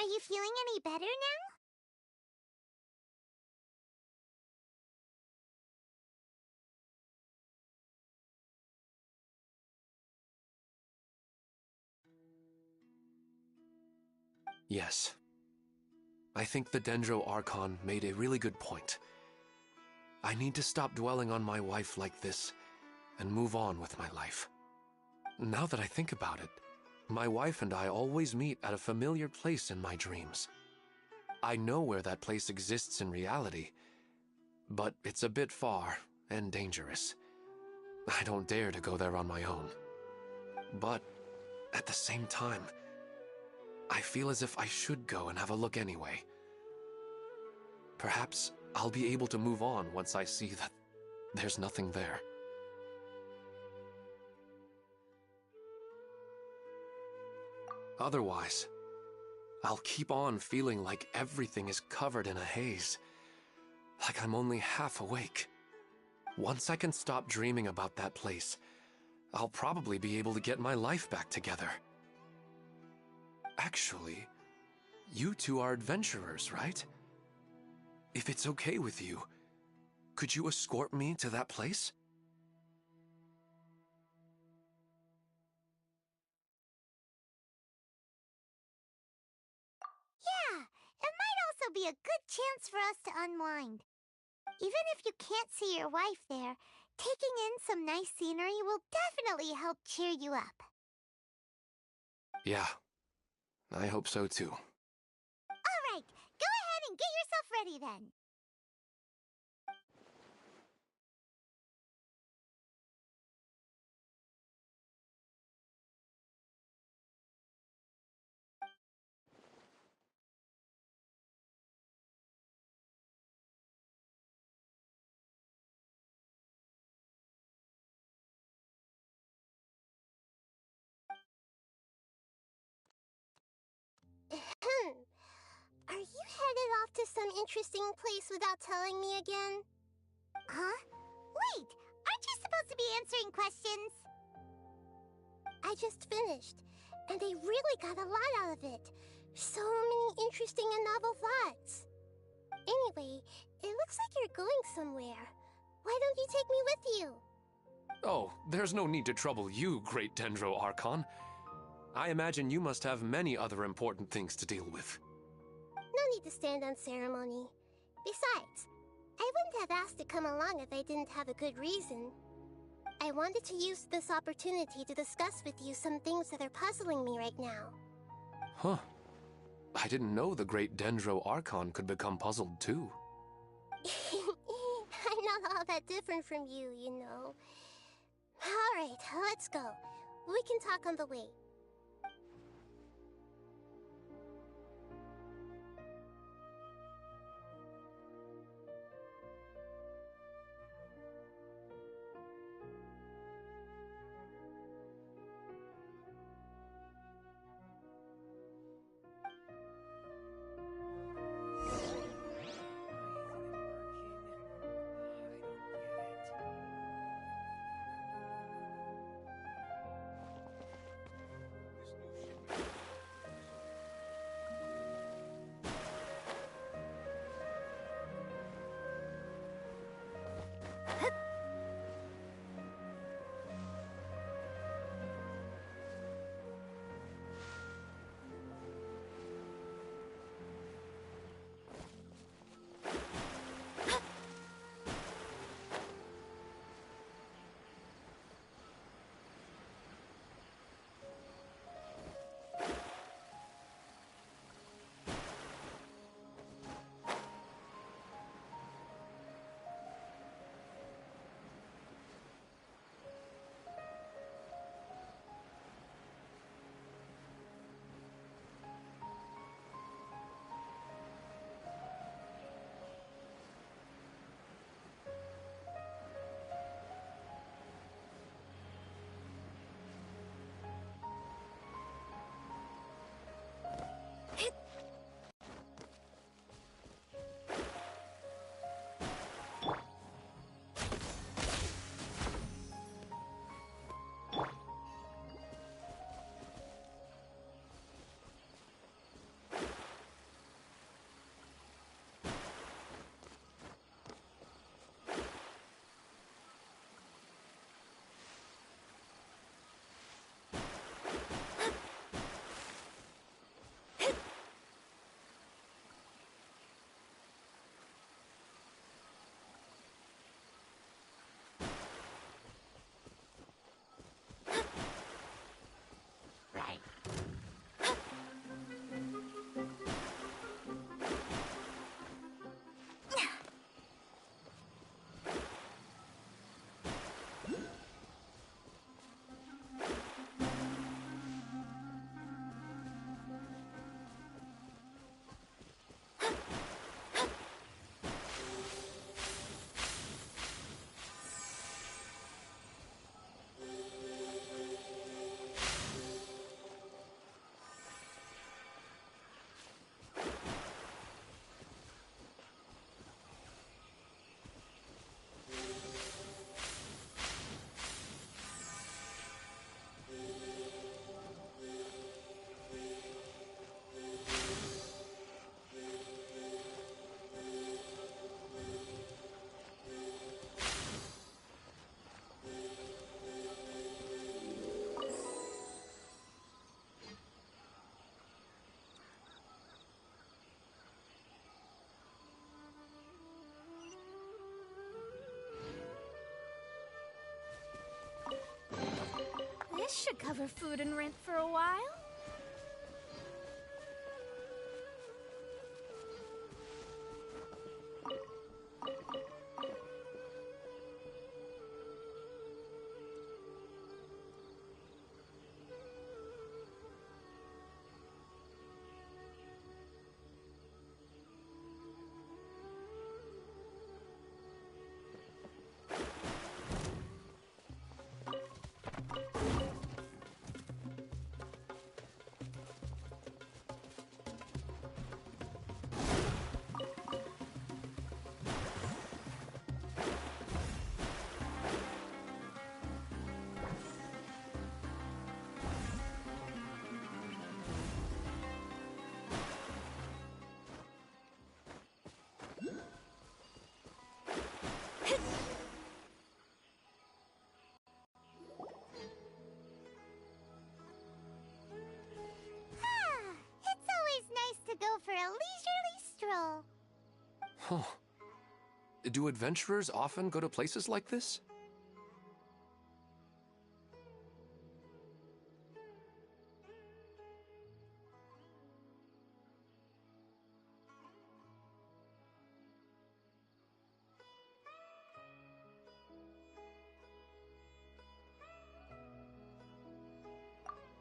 Are you feeling any better now? Yes. I think the Dendro Archon made a really good point. I need to stop dwelling on my wife like this and move on with my life. Now that I think about it, my wife and I always meet at a familiar place in my dreams. I know where that place exists in reality, but it's a bit far and dangerous. I don't dare to go there on my own. But at the same time, I feel as if I should go and have a look anyway. Perhaps I'll be able to move on once I see that there's nothing there. Otherwise, I'll keep on feeling like everything is covered in a haze, like I'm only half awake. Once I can stop dreaming about that place, I'll probably be able to get my life back together. Actually, you two are adventurers, right? If it's okay with you, could you escort me to that place? Yeah, it might also be a good chance for us to unwind. Even if you can't see your wife there, taking in some nice scenery will definitely help cheer you up. Yeah, I hope so too. All right, go ahead and get yourself ready then. Are you headed off to some interesting place without telling me again? Huh? Wait, aren't you supposed to be answering questions? I just finished, and I really got a lot out of it. So many interesting and novel thoughts. Anyway, it looks like you're going somewhere. Why don't you take me with you? Oh, there's no need to trouble you, great Dendro Archon. I imagine you must have many other important things to deal with. No need to stand on ceremony. Besides, I wouldn't have asked to come along if I didn't have a good reason. I wanted to use this opportunity to discuss with you some things that are puzzling me right now. Huh. I didn't know the great Dendro Archon could become puzzled too. I'm not all that different from you, you know. Alright, let's go. We can talk on the way. Right. This should cover food and rent for a while. It's always nice to go for a leisurely stroll. Huh. Do adventurers often go to places like this?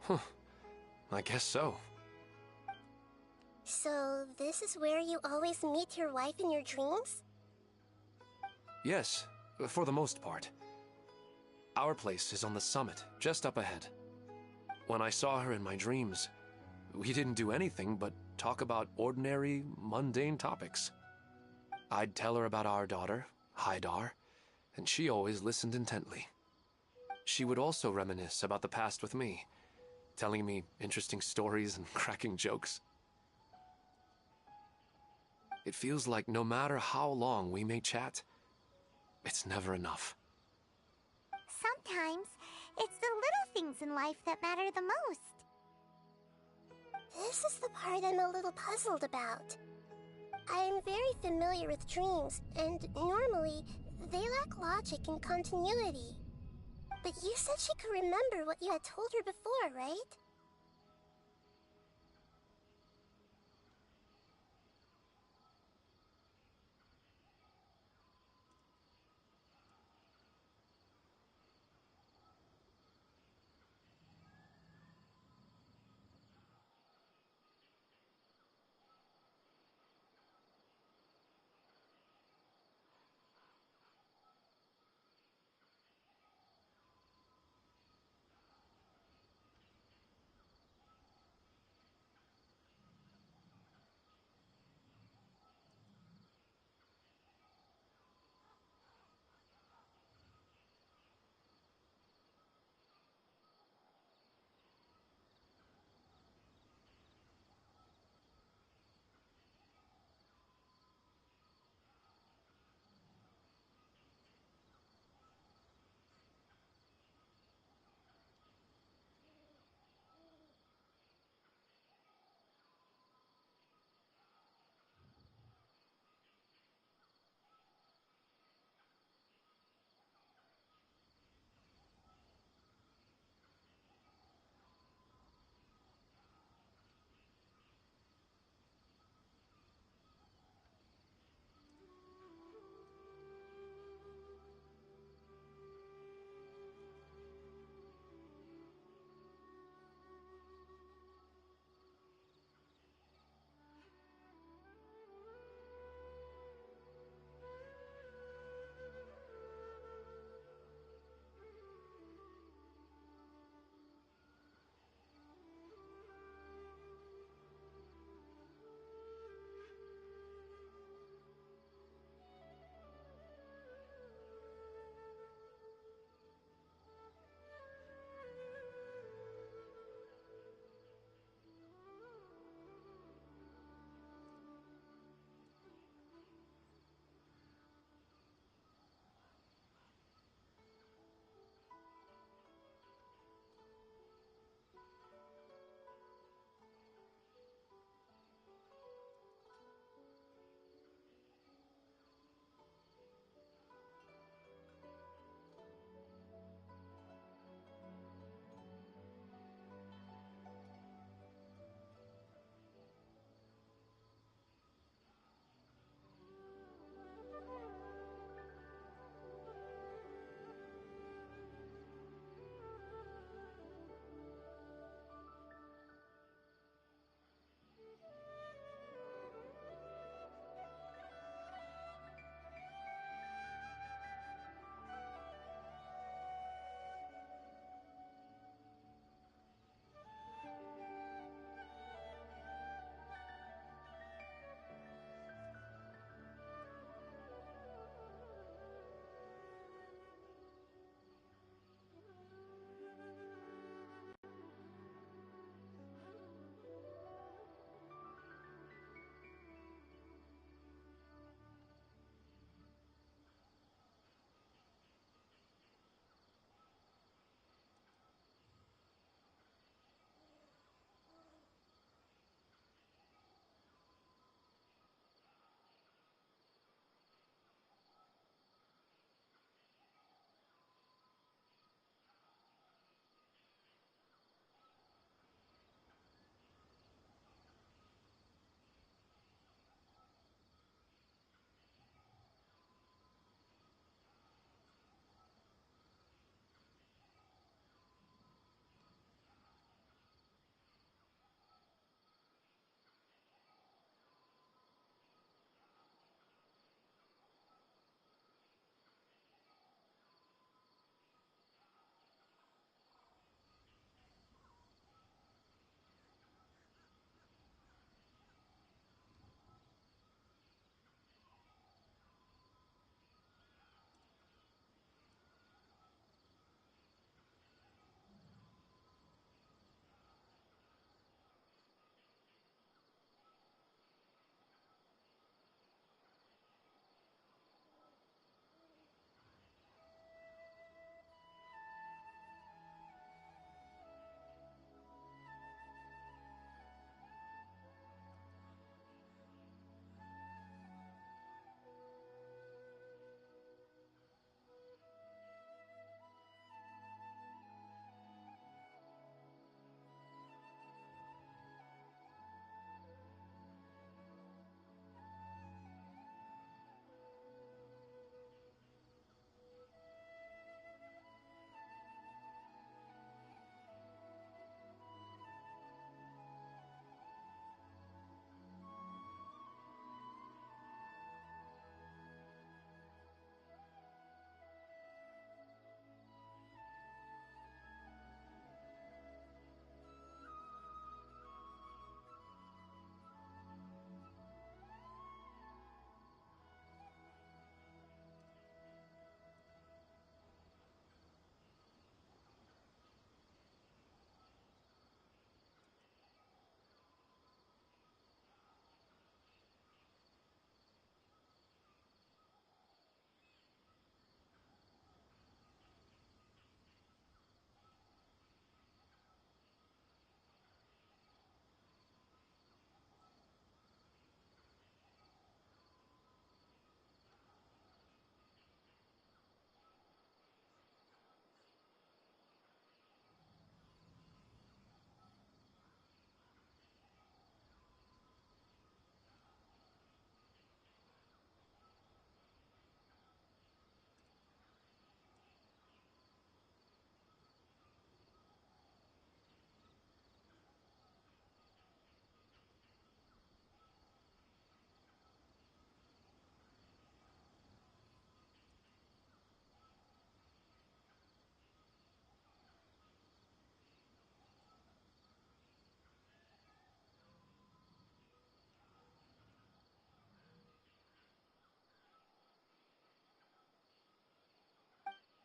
Huh. I guess so. So, this is where you always meet your wife in your dreams? Yes, for the most part. Our place is on the summit, just up ahead. When I saw her in my dreams, we didn't do anything but talk about ordinary, mundane topics. I'd tell her about our daughter, Haidar, and she always listened intently. She would also reminisce about the past with me, telling me interesting stories and cracking jokes. It feels like no matter how long we may chat, it's never enough. Sometimes, it's the little things in life that matter the most. This is the part I'm a little puzzled about. I'm very familiar with dreams, and normally, they lack logic and continuity. But you said she could remember what you had told her before, right?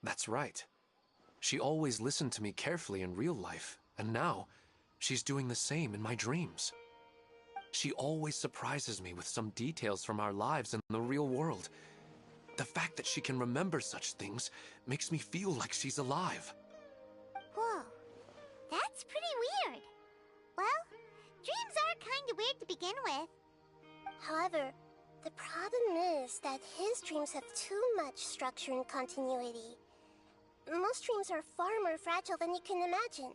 That's right. She always listened to me carefully in real life, and now she's doing the same in my dreams. She always surprises me with some details from our lives in the real world. The fact that she can remember such things makes me feel like she's alive. Whoa, that's pretty weird. Well, dreams are kind of weird to begin with. However, the problem is that his dreams have too much structure and continuity. Most dreams are far more fragile than you can imagine.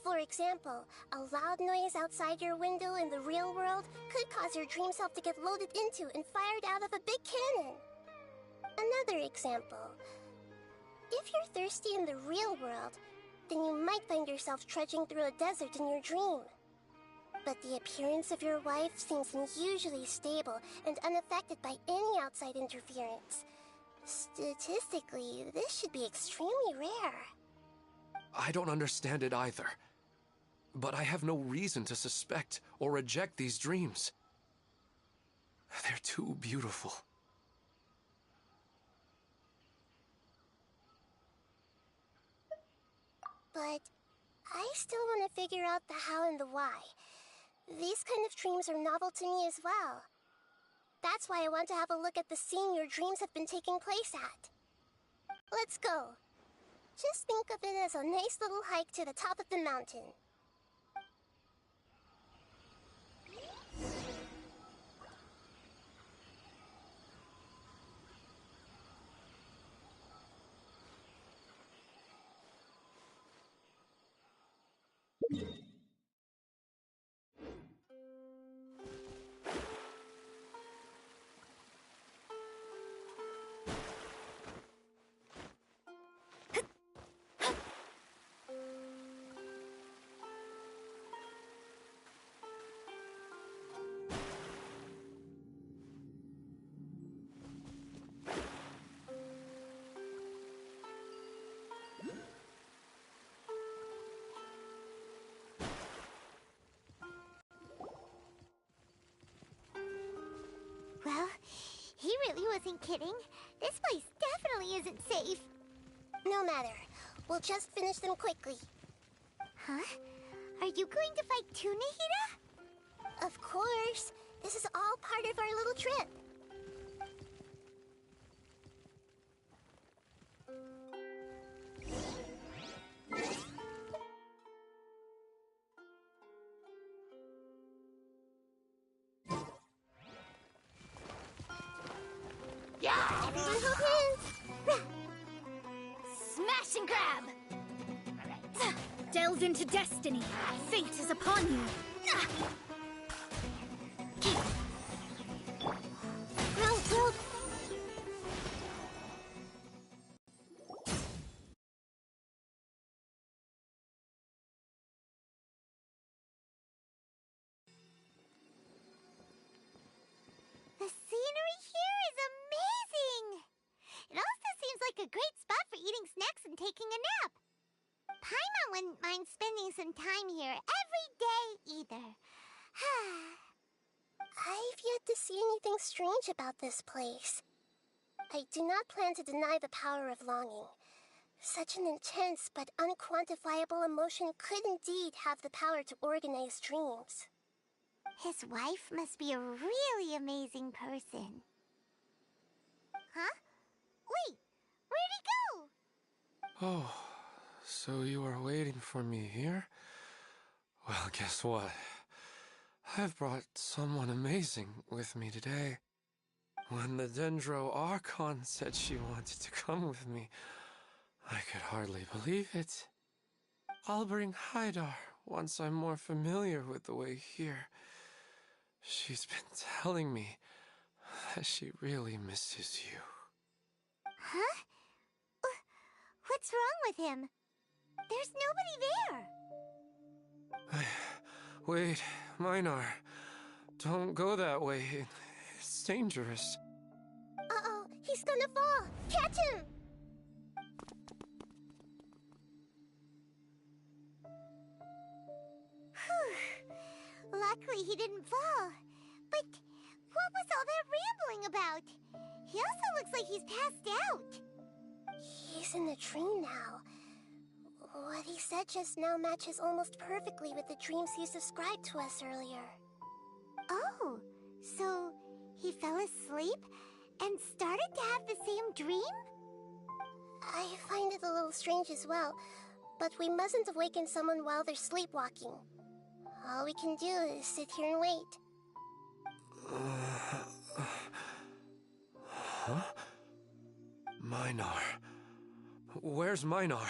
For example, a loud noise outside your window in the real world could cause your dream self to get loaded into and fired out of a big cannon. Another example. If you're thirsty in the real world, then you might find yourself trudging through a desert in your dream. But the appearance of your wife seems unusually stable and unaffected by any outside interference. Statistically, this should be extremely rare. I don't understand it either. But I have no reason to suspect or reject these dreams. They're too beautiful. But I still want to figure out the how and the why. These kind of dreams are novel to me as well. That's why I want to have a look at the scene your dreams have been taking place at. Let's go. Just think of it as a nice little hike to the top of the mountain. Well, he really wasn't kidding. This place definitely isn't safe. No matter. We'll just finish them quickly. Huh? Are you going to fight too, Nahida? Of course. This is all part of our little trip. Everyone hold hands! Smash and grab! Delve into destiny. Fate is upon you. Roll. The scenery here is amazing! It also seems like a great spot for eating snacks and taking a nap. Paimon wouldn't mind spending some time here every day either. I've yet to see anything strange about this place. I do not plan to deny the power of longing. Such an intense but unquantifiable emotion could indeed have the power to organize dreams. His wife must be a really amazing person. Huh? Wait, where'd he go? Oh, so you are waiting for me here? Well, guess what? I've brought someone amazing with me today. When the Dendro Archon said she wanted to come with me, I could hardly believe it. I'll bring Haidar once I'm more familiar with the way here. She's been telling me that she really misses you. Huh? What's wrong with him? There's nobody there. Wait, Minar. Don't go that way. It's dangerous. Uh-oh, he's gonna fall. Catch him! Whew. Luckily he didn't fall. But what was all that rambling about? He also looks like he's passed out. He's in the dream now. What he said just now matches almost perfectly with the dreams he's described to us earlier. Oh, so he fell asleep and started to have the same dream? I find it a little strange as well, but we mustn't awaken someone while they're sleepwalking. All we can do is sit here and wait. Huh? Minar. Where's Minar?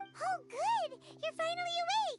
Oh, good! You're finally awake!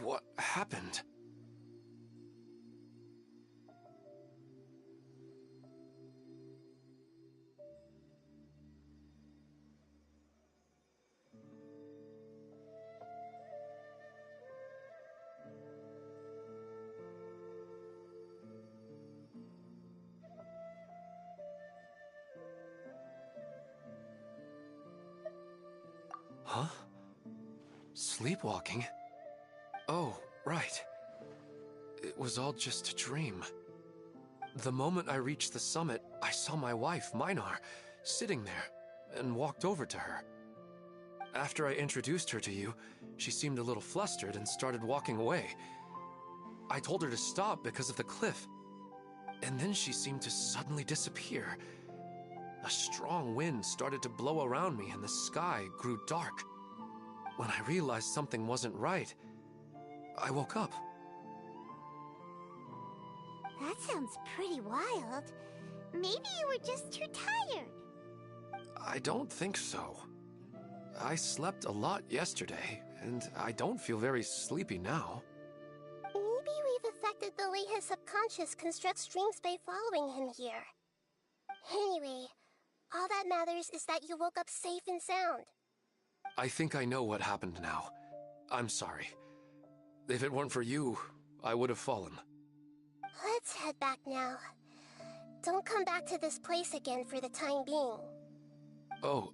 What happened? Huh? Sleepwalking? Oh, right. It was all just a dream. The moment I reached the summit, I saw my wife, Minar, sitting there, and walked over to her. After I introduced her to you, she seemed a little flustered and started walking away. I told her to stop because of the cliff, and then she seemed to suddenly disappear. A strong wind started to blow around me and the sky grew dark. When I realized something wasn't right, I woke up. That sounds pretty wild. Maybe you were just too tired. I don't think so. I slept a lot yesterday, and I don't feel very sleepy now. Maybe we've affected the way his subconscious constructs dreams by following him here. Anyway, all that matters is that you woke up safe and sound. I think I know what happened now. I'm sorry. If it weren't for you, I would have fallen. Let's head back now. Don't come back to this place again for the time being. Oh,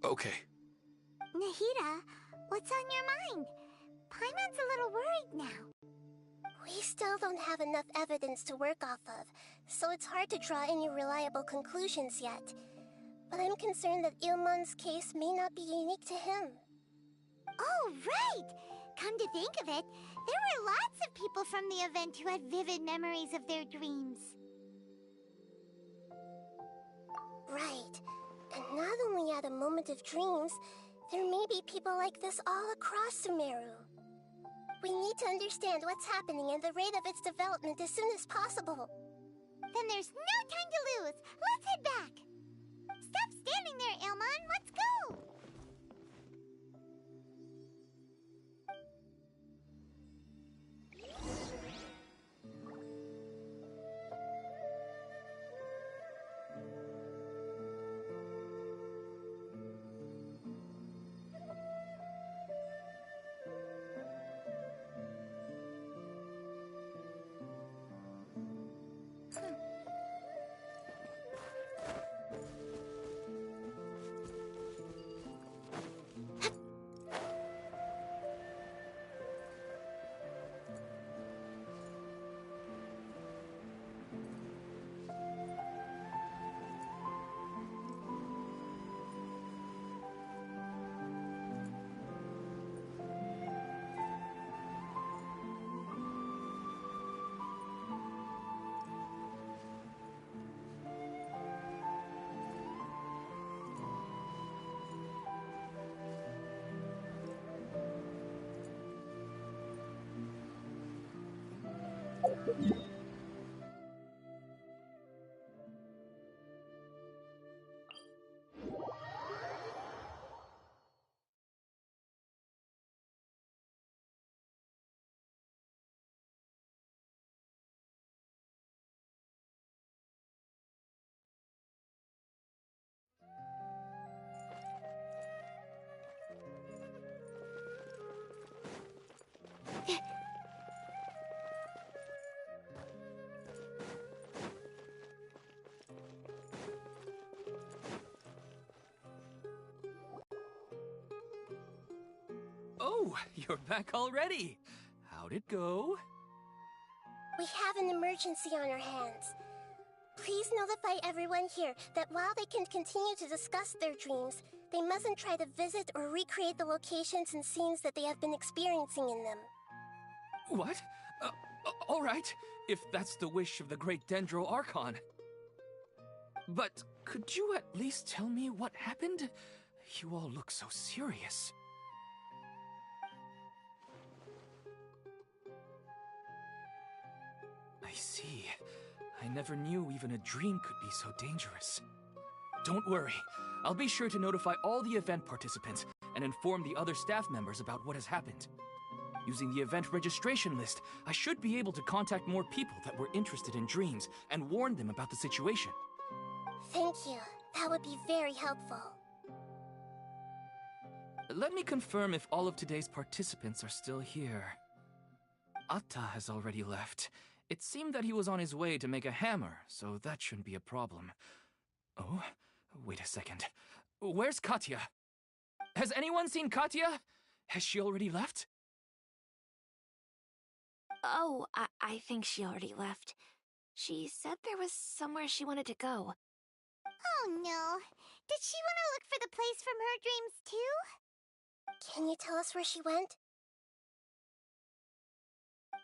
okay. Nahida, what's on your mind? Paimon's a little worried now. We still don't have enough evidence to work off of, so it's hard to draw any reliable conclusions yet. But I'm concerned that Ilmon's case may not be unique to him. Oh, right! Come to think of it, there were lots of people from the event who had vivid memories of their dreams. Right. And not only at a moment of dreams, there may be people like this all across Sumeru. We need to understand what's happening and the rate of its development as soon as possible. Then there's no time to lose. Let's head back. Stop standing there, Ilmon. Let's go. Oh, you're back already. How'd it go? We have an emergency on our hands. Please notify everyone here that while they can continue to discuss their dreams, they mustn't try to visit or recreate the locations and scenes that they have been experiencing in them. What? All right, if that's the wish of the great Dendro Archon. But could you at least tell me what happened? You all look so serious. I see. I never knew even a dream could be so dangerous. Don't worry. I'll be sure to notify all the event participants and inform the other staff members about what has happened. Using the event registration list, I should be able to contact more people that were interested in dreams and warn them about the situation. Thank you. That would be very helpful. Let me confirm if all of today's participants are still here. Atta has already left. It seemed that he was on his way to make a hammer, so that shouldn't be a problem. Oh, wait a second. Where's Katya? Has anyone seen Katya? Has she already left? Oh, I think she already left. She said there was somewhere she wanted to go. Oh no. Did she want to look for the place from her dreams too? Can you tell us where she went?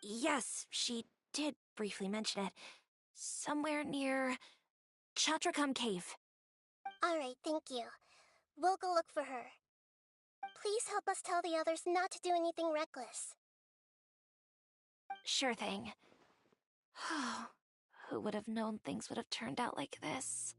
Yes, she did briefly mention it. Somewhere near Chatrakam Cave. Alright, thank you. We'll go look for her. Please help us tell the others not to do anything reckless. Sure thing. Who would have known things would have turned out like this?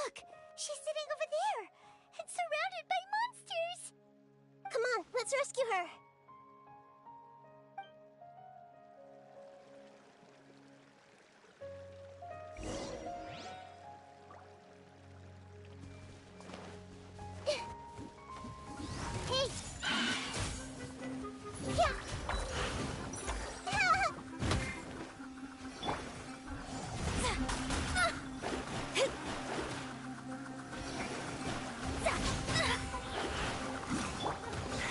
Look! She's sitting over there! And surrounded by monsters! Come on, let's rescue her! Hey! Yeah!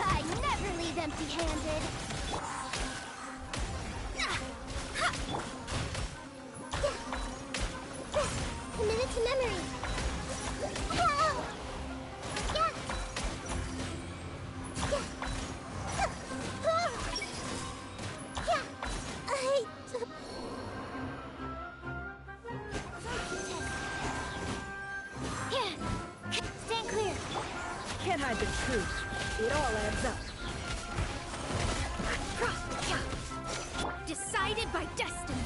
I never leave empty-handed. Commit it to memory. Whoa! Yeah. Stand clear. Can't hide the truth. It all adds up. Decided by destiny.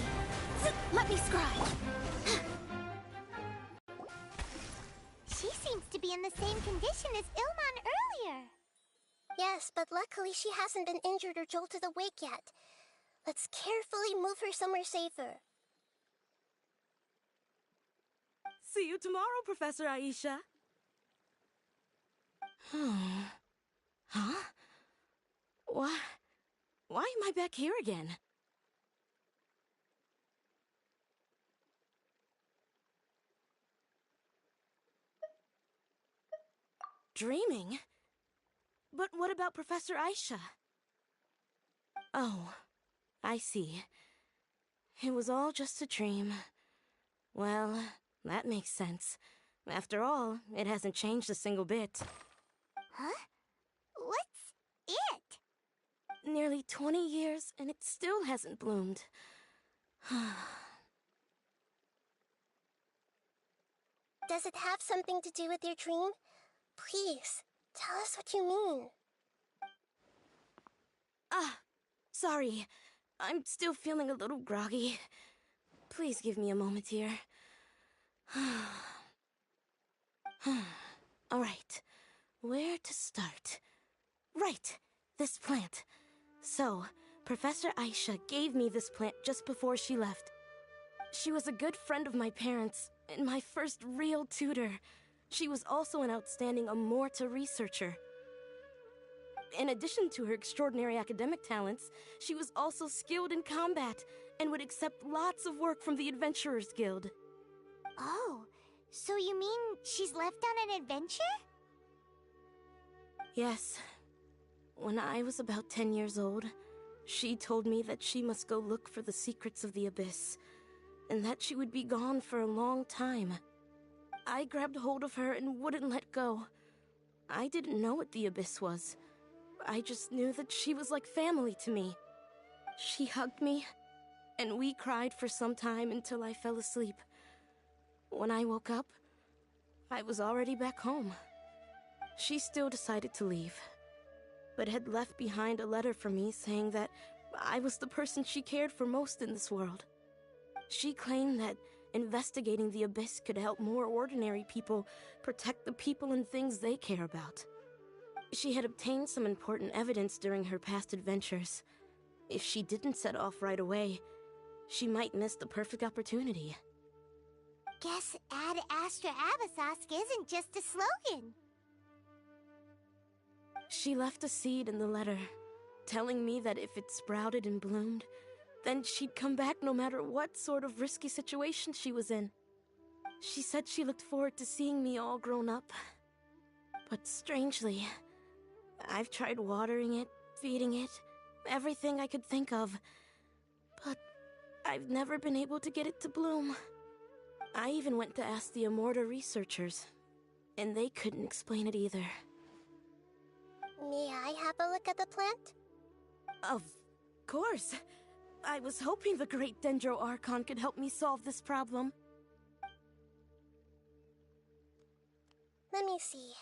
Let me scribe. She seems to be in the same condition as Ilman earlier. Yes, but luckily she hasn't been injured or jolted awake yet. Let's carefully move her somewhere safer. See you tomorrow, Professor Aisha. Huh? Why am I back here again? Dreaming? But what about Professor Aisha? Oh, I see. It was all just a dream. Well, that makes sense. After all, it hasn't changed a single bit. Huh? What's it? Nearly 20 years, and it still hasn't bloomed. Does it have something to do with your dream? Please, tell us what you mean. Sorry. I'm still feeling a little groggy. Please give me a moment here. Alright, where to start? Right, this plant. So, Professor Aisha gave me this plant just before she left. She was a good friend of my parents, and my first real tutor. She was also an outstanding Amorta researcher. In addition to her extraordinary academic talents, she was also skilled in combat, and would accept lots of work from the Adventurers Guild. Oh, so you mean she's left on an adventure? Yes. When I was about 10 years old, she told me that she must go look for the secrets of the abyss, and that she would be gone for a long time. I grabbed hold of her and wouldn't let go. I didn't know what the abyss was. I just knew that she was like family to me. She hugged me, and we cried for some time until I fell asleep. When I woke up, I was already back home. She still decided to leave, but had left behind a letter for me saying that I was the person she cared for most in this world. She claimed that investigating the abyss could help more ordinary people protect the people and things they care about. She had obtained some important evidence during her past adventures. If she didn't set off right away, she might miss the perfect opportunity. Guess Ad Astra Abyssosque isn't just a slogan. She left a seed in the letter, telling me that if it sprouted and bloomed, then she'd come back no matter what sort of risky situation she was in. She said she looked forward to seeing me all grown up. But strangely, I've tried watering it, feeding it, everything I could think of, but I've never been able to get it to bloom. I even went to ask the Immorta researchers, and they couldn't explain it either. May I have a look at the plant? Of course. I was hoping the great Dendro Archon could help me solve this problem. Let me see.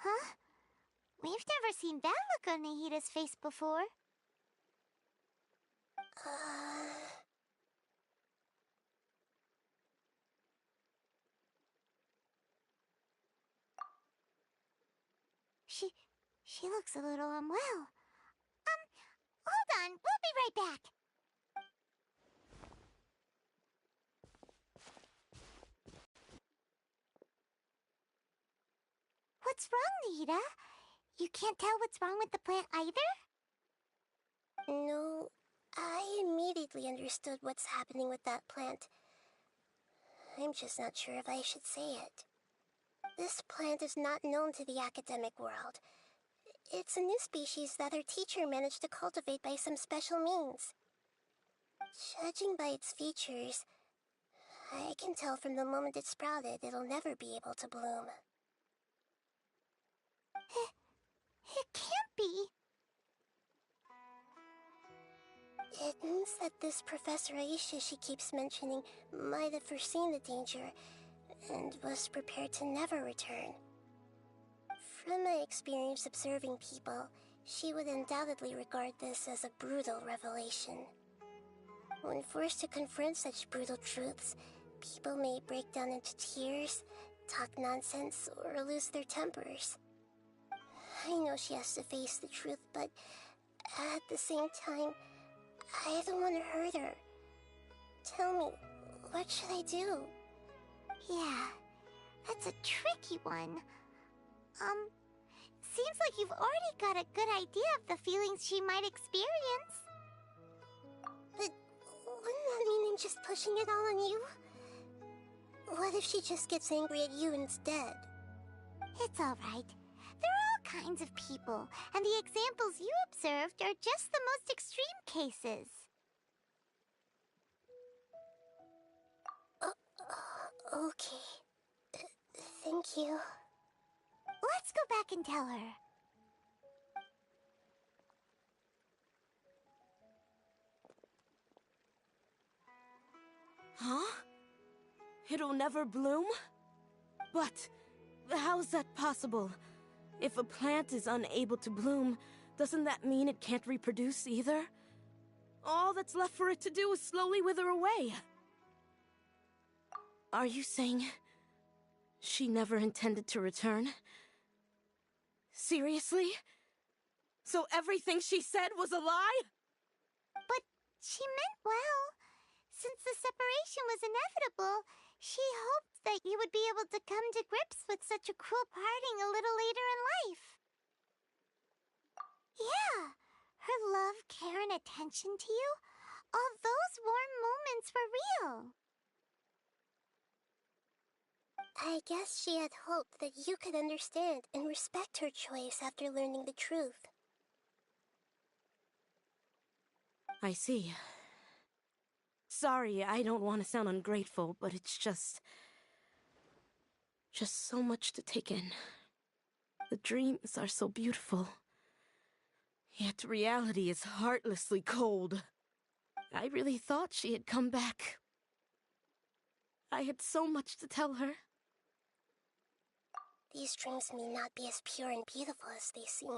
Huh? We've never seen that look on Nahida's face before. She looks a little unwell. Hold on, we'll be right back. What's wrong, Nahida? You can't tell what's wrong with the plant either? No, I immediately understood what's happening with that plant. I'm just not sure if I should say it. This plant is not known to the academic world. It's a new species that our teacher managed to cultivate by some special means. Judging by its features, I can tell from the moment it sprouted it'll never be able to bloom. It can't be. It means that this Professor Aisha she keeps mentioning might have foreseen the danger and was prepared to never return. From my experience observing people, she would undoubtedly regard this as a brutal revelation. When forced to confront such brutal truths, people may break down into tears, talk nonsense, or lose their tempers. I know she has to face the truth, but at the same time, I don't want to hurt her. Tell me, what should I do? Yeah, that's a tricky one. Seems like you've already got a good idea of the feelings she might experience. But wouldn't that mean I'm just pushing it all on you? What if she just gets angry at you instead? It's alright. There are all kinds of people, and the examples you observed are just the most extreme cases. Okay. Thank you. Let's go back and tell her. Huh? It'll never bloom? But how's that possible? If a plant is unable to bloom, doesn't that mean it can't reproduce either? All that's left for it to do is slowly wither away. Are you saying she never intended to return? Seriously? So everything she said was a lie? But she meant well. Since the separation was inevitable, she hoped that you would be able to come to grips with such a cruel parting a little later in life. Yeah, her love, care, and attention to you, All those warm moments were real. I guess she had hoped that you could understand and respect her choice after learning the truth. I see. Sorry, I don't want to sound ungrateful, but it's just so much to take in. The dreams are so beautiful. Yet reality is heartlessly cold. I really thought she had come back. I had so much to tell her. These dreams may not be as pure and beautiful as they seem.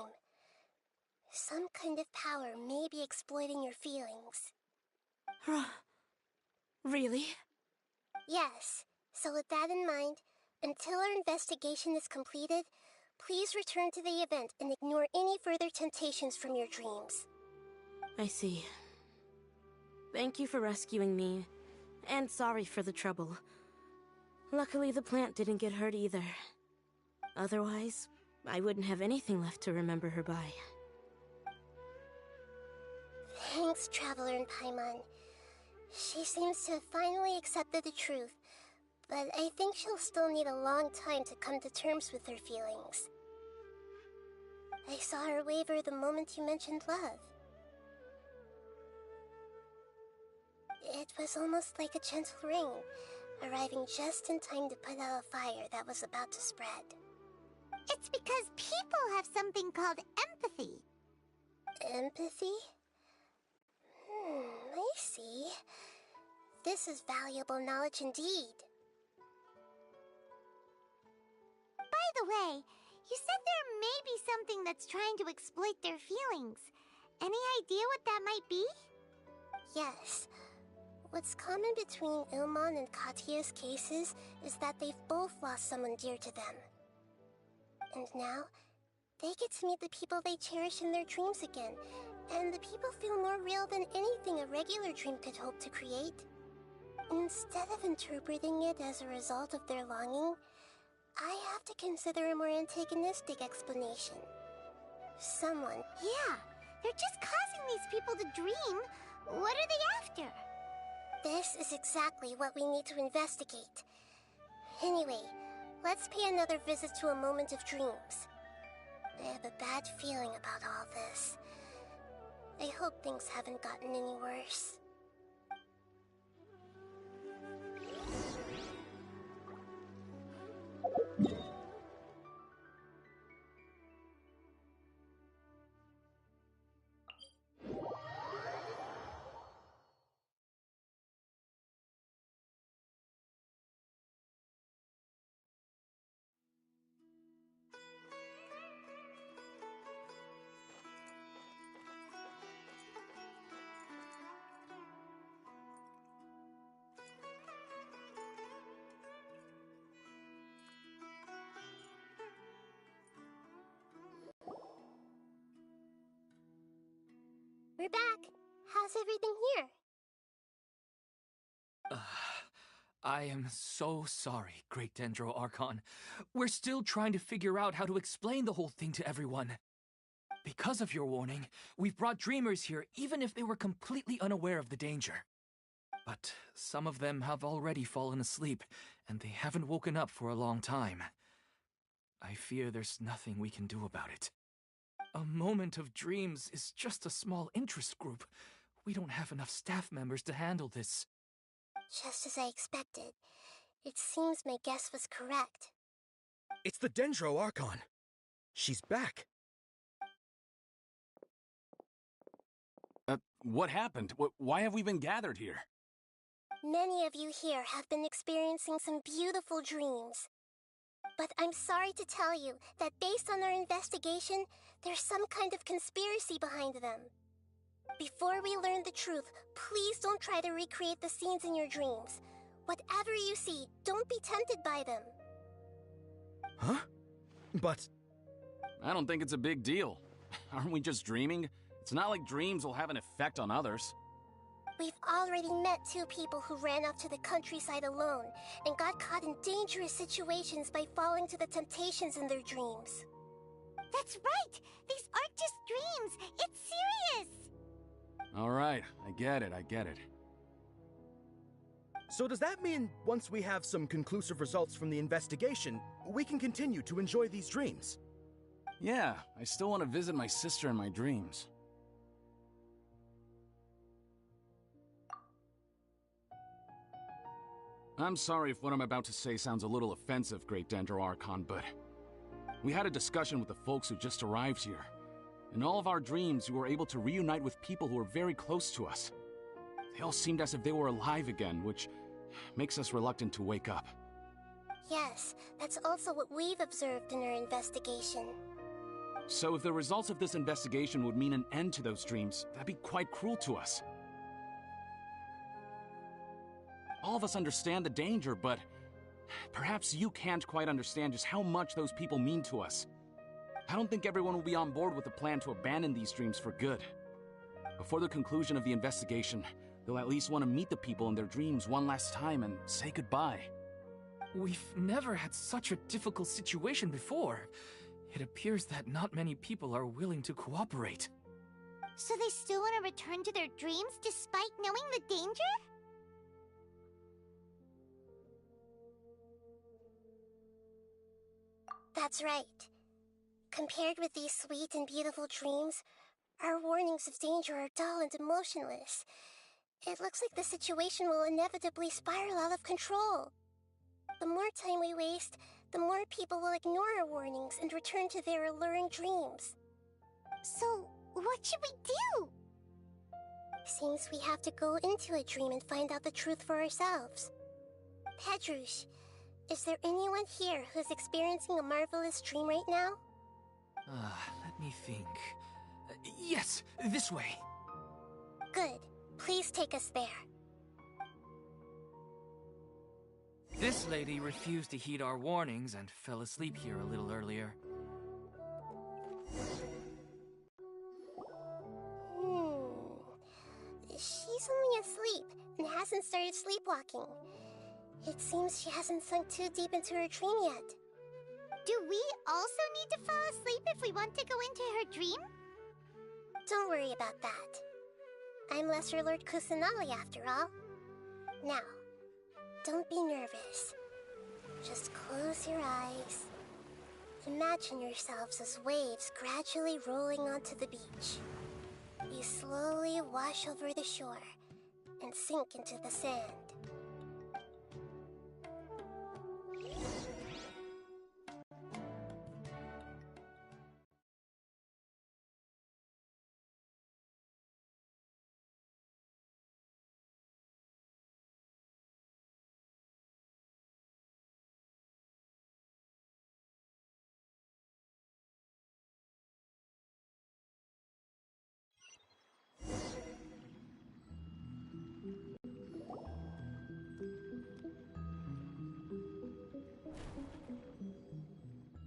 Some kind of power may be exploiting your feelings. Really? Yes. So with that in mind, until our investigation is completed, please return to the event and ignore any further temptations from your dreams. I see. Thank you for rescuing me, and sorry for the trouble. Luckily, the plant didn't get hurt either. Otherwise, I wouldn't have anything left to remember her by. Thanks, Traveler and Paimon. She seems to have finally accepted the truth, but I think she'll still need a long time to come to terms with her feelings. I saw her waver the moment you mentioned love. It was almost like a gentle rain, arriving just in time to put out a fire that was about to spread. It's because people have something called empathy. Empathy? I see. This is valuable knowledge indeed. By the way, you said there may be something that's trying to exploit their feelings. Any idea what that might be? Yes. What's common between Ilmon and Katya's cases is that they've both lost someone dear to them. And now, they get to meet the people they cherish in their dreams again, and the people feel more real than anything a regular dream could hope to create. Instead of interpreting it as a result of their longing, I have to consider a more antagonistic explanation. Someone... Yeah, they're just causing these people to dream. What are they after? This is exactly what we need to investigate. Anyway, let's pay another visit to a moment of dreams. I have a bad feeling about all this. I hope things haven't gotten any worse. We're back. How's everything here? I am so sorry, Great Dendro Archon. We're still trying to figure out how to explain the whole thing to everyone. Because of your warning, we've brought dreamers here even if they were completely unaware of the danger. But some of them have already fallen asleep, and they haven't woken up for a long time. I fear there's nothing we can do about it. A moment of dreams is just a small interest group. We don't have enough staff members to handle this. Just as I expected. It seems my guess was correct. It's the Dendro Archon. She's back. What happened? Why have we been gathered here? Many of you here have been experiencing some beautiful dreams. But I'm sorry to tell you that based on our investigation, there's some kind of conspiracy behind them. Before we learn the truth, please don't try to recreate the scenes in your dreams. Whatever you see, don't be tempted by them. Huh? But... I don't think it's a big deal. Aren't we just dreaming? It's not like dreams will have an effect on others. We've already met 2 people who ran off to the countryside alone and got caught in dangerous situations by falling to the temptations in their dreams. That's right! These aren't just dreams! It's serious! All right. right. I get it. So does that mean once we have some conclusive results from the investigation, we can continue to enjoy these dreams? Yeah, I still want to visit my sister in my dreams. I'm sorry if what I'm about to say sounds a little offensive, Great Dendro Archon, but we had a discussion with the folks who just arrived here. In all of our dreams, we were able to reunite with people who were very close to us. They all seemed as if they were alive again, which makes us reluctant to wake up. Yes, that's also what we've observed in our investigation. So if the results of this investigation would mean an end to those dreams, that'd be quite cruel to us. All of us understand the danger, but perhaps you can't quite understand just how much those people mean to us. I don't think everyone will be on board with the plan to abandon these dreams for good. Before the conclusion of the investigation, they'll at least want to meet the people in their dreams one last time and say goodbye. We've never had such a difficult situation before. It appears that not many people are willing to cooperate. So they still want to return to their dreams despite knowing the danger? That's right. Compared with these sweet and beautiful dreams, our warnings of danger are dull and emotionless. It looks like the situation will inevitably spiral out of control. The more time we waste, the more people will ignore our warnings and return to their alluring dreams. So, what should we do? Seems we have to go into a dream and find out the truth for ourselves. Pedrush, is there anyone here who's experiencing a marvelous dream right now? Let me think. Yes, this way. Good. Please take us there. This lady refused to heed our warnings and fell asleep here a little earlier. She's only asleep and hasn't started sleepwalking. It seems she hasn't sunk too deep into her dream yet. Do we also need to fall asleep if we want to go into her dream? Don't worry about that. I'm Lesser Lord Kusanali after all. Now, don't be nervous. Just close your eyes. Imagine yourselves as waves gradually rolling onto the beach. You slowly wash over the shore and sink into the sand.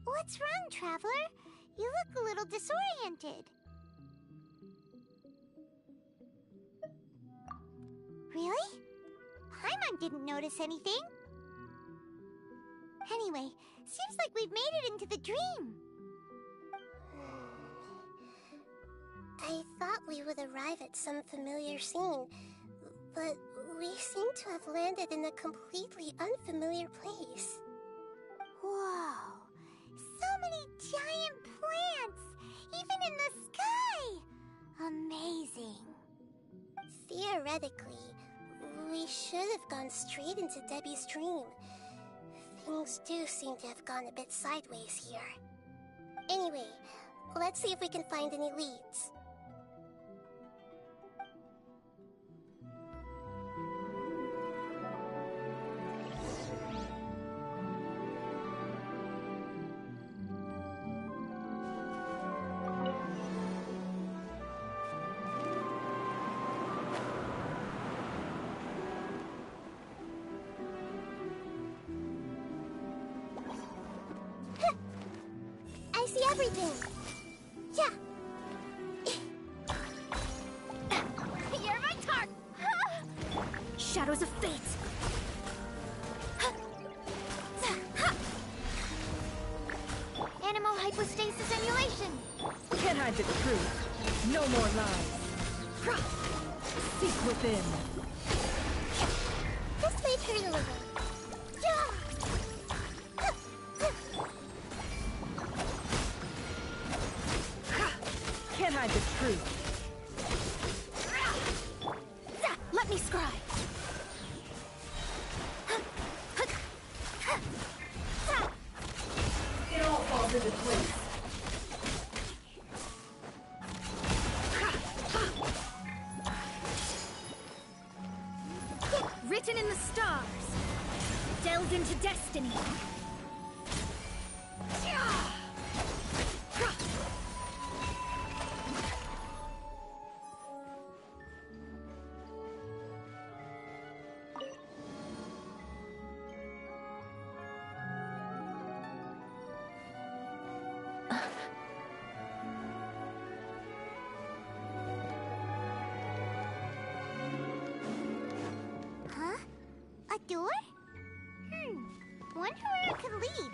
What's wrong, Traveler? You look a little disoriented. Really? Paimon didn't notice anything. Anyway, seems like we've made it into the dream. I thought we would arrive at some familiar scene, but we seem to have landed in a completely unfamiliar place. Whoa! So many giant plants! Even in the sky! Amazing. Theoretically, we should have gone straight into Debbie's dream. Things do seem to have gone a bit sideways here. Anyway, let's see if we can find any leads. I see everything. Yeah. You're my target. Shadows of fate! Animal hypostasis emulation. Can't hide the truth. No more lies. Seek within. This might hurt a little. Can't hide the truth. Let me scry. It all falls into place. Written in the stars. Delved into destiny. Huh? A door? Wonder where it could lead.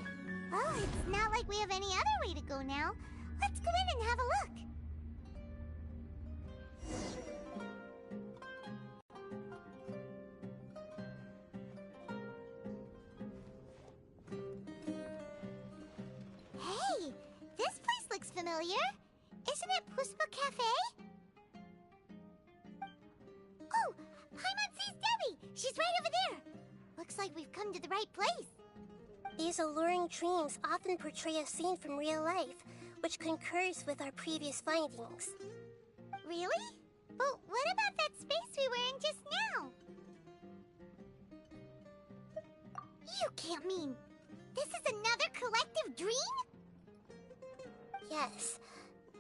Well, it's not like we have any other way to go now. Let's go in and have a look. Hey, this place looks familiar. Isn't it Puspa Cafe? Oh, Paimon sees Debbie! She's right over there! Looks like we've come to the right place. These alluring dreams often portray a scene from real life, which concurs with our previous findings. Really? But what about that space we were in just now? You can't mean... this is another collective dream? Yes.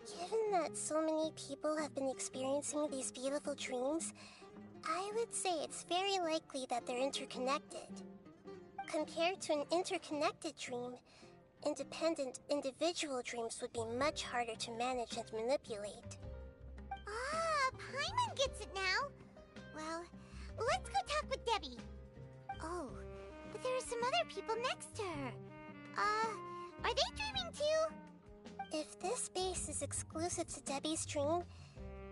Given that so many people have been experiencing these beautiful dreams, I would say it's very likely that they're interconnected. Compared to an interconnected dream, independent individual dreams would be much harder to manage and manipulate. Ah, Paimon gets it now. Well, let's go talk with Debbie. Oh, but there are some other people next to her. Are they dreaming too? If this space is exclusive to Debbie's dream,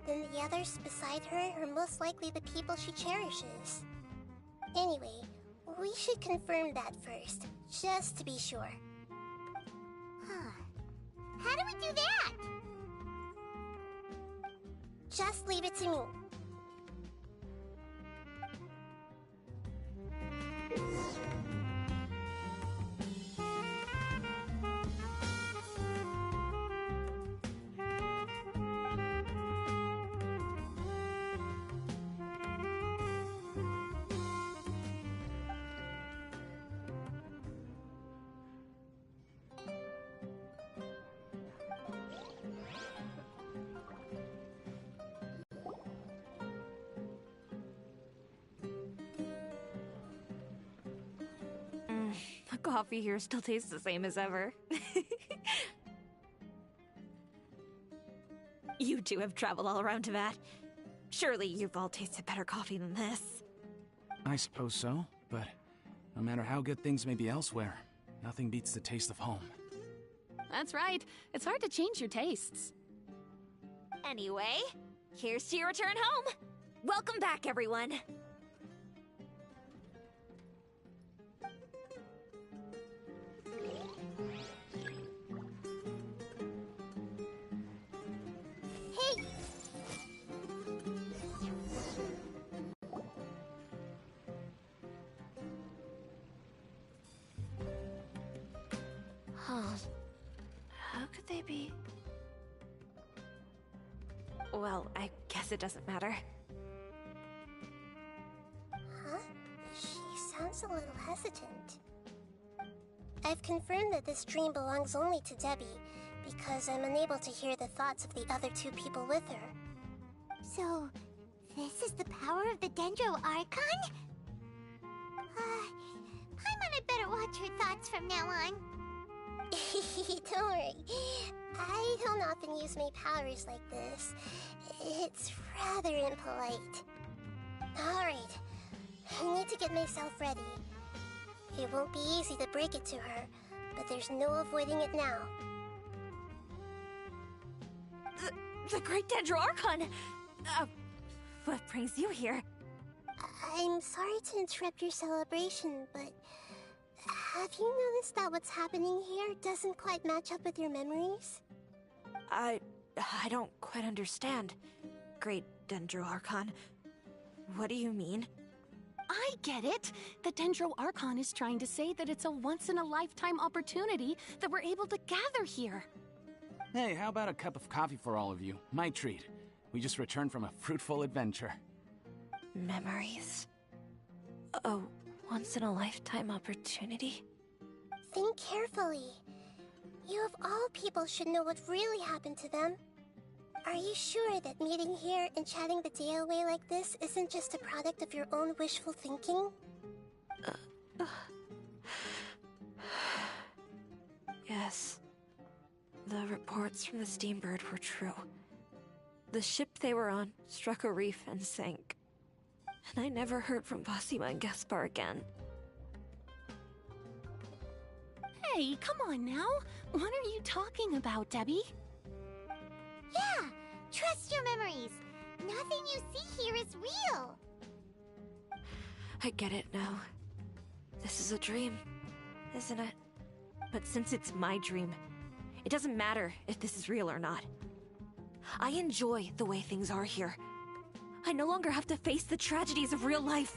then the others beside her are most likely the people she cherishes. Anyway, we should confirm that first, just to be sure. Huh. How do we do that? Just leave it to me. The coffee here still tastes the same as ever. You two have traveled all around Tibet. Surely you've all tasted better coffee than this. I suppose so, but no matter how good things may be elsewhere, nothing beats the taste of home. That's right. It's hard to change your tastes. Anyway, here's to your return home. Welcome back, everyone. Hey! Huh. How could they be? Well, I guess it doesn't matter. Huh? She sounds a little hesitant. I've confirmed that this dream belongs only to Debbie, because I'm unable to hear the thoughts of the other two people with her. So, this is the power of the Dendro Archon? Paimon had better watch her thoughts from now on. Don't worry. I don't often use my powers like this. It's rather impolite. Alright. I need to get myself ready. It won't be easy to break it to her, but there's no avoiding it now. The Great Dendro Archon! What brings you here? I'm sorry to interrupt your celebration, but have you noticed that what's happening here doesn't quite match up with your memories? I don't quite understand, Great Dendro Archon. What do you mean? I get it! The Dendro Archon is trying to say that it's a once-in-a-lifetime opportunity that we're able to gather here. Hey, how about a cup of coffee for all of you? My treat. We just returned from a fruitful adventure. Memories? A once-in-a-lifetime opportunity? Think carefully. You of all people should know what really happened to them. Are you sure that meeting here and chatting the day away like this isn't just a product of your own wishful thinking? Yes. The reports from the Steambird were true. The ship they were on struck a reef and sank. And I never heard from Basima and Gaspar again. Hey, come on now! What are you talking about, Debbie? Yeah, trust your memories. Nothing you see here is real. I get it now. This is a dream, isn't it? But since it's my dream, it doesn't matter if this is real or not. I enjoy the way things are here. I no longer have to face the tragedies of real life.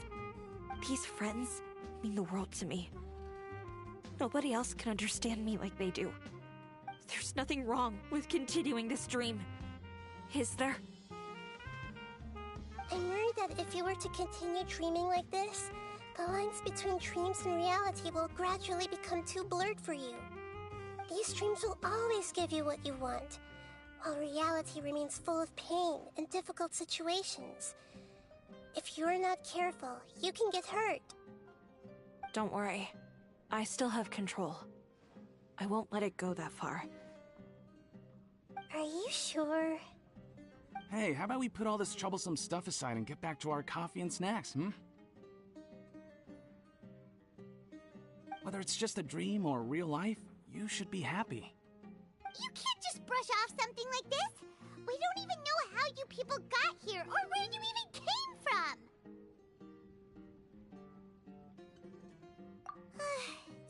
These friends mean the world to me. Nobody else can understand me like they do. There's nothing wrong with continuing this dream. Is there? I'm worried that if you were to continue dreaming like this, the lines between dreams and reality will gradually become too blurred for you. These dreams will always give you what you want, while reality remains full of pain and difficult situations. If you're not careful, you can get hurt. Don't worry. I still have control. I won't let it go that far. Are you sure? Hey, how about we put all this troublesome stuff aside and get back to our coffee and snacks, hmm? Whether it's just a dream or real life, you should be happy. You can't just brush off something like this. We don't even know how you people got here or where you even came from.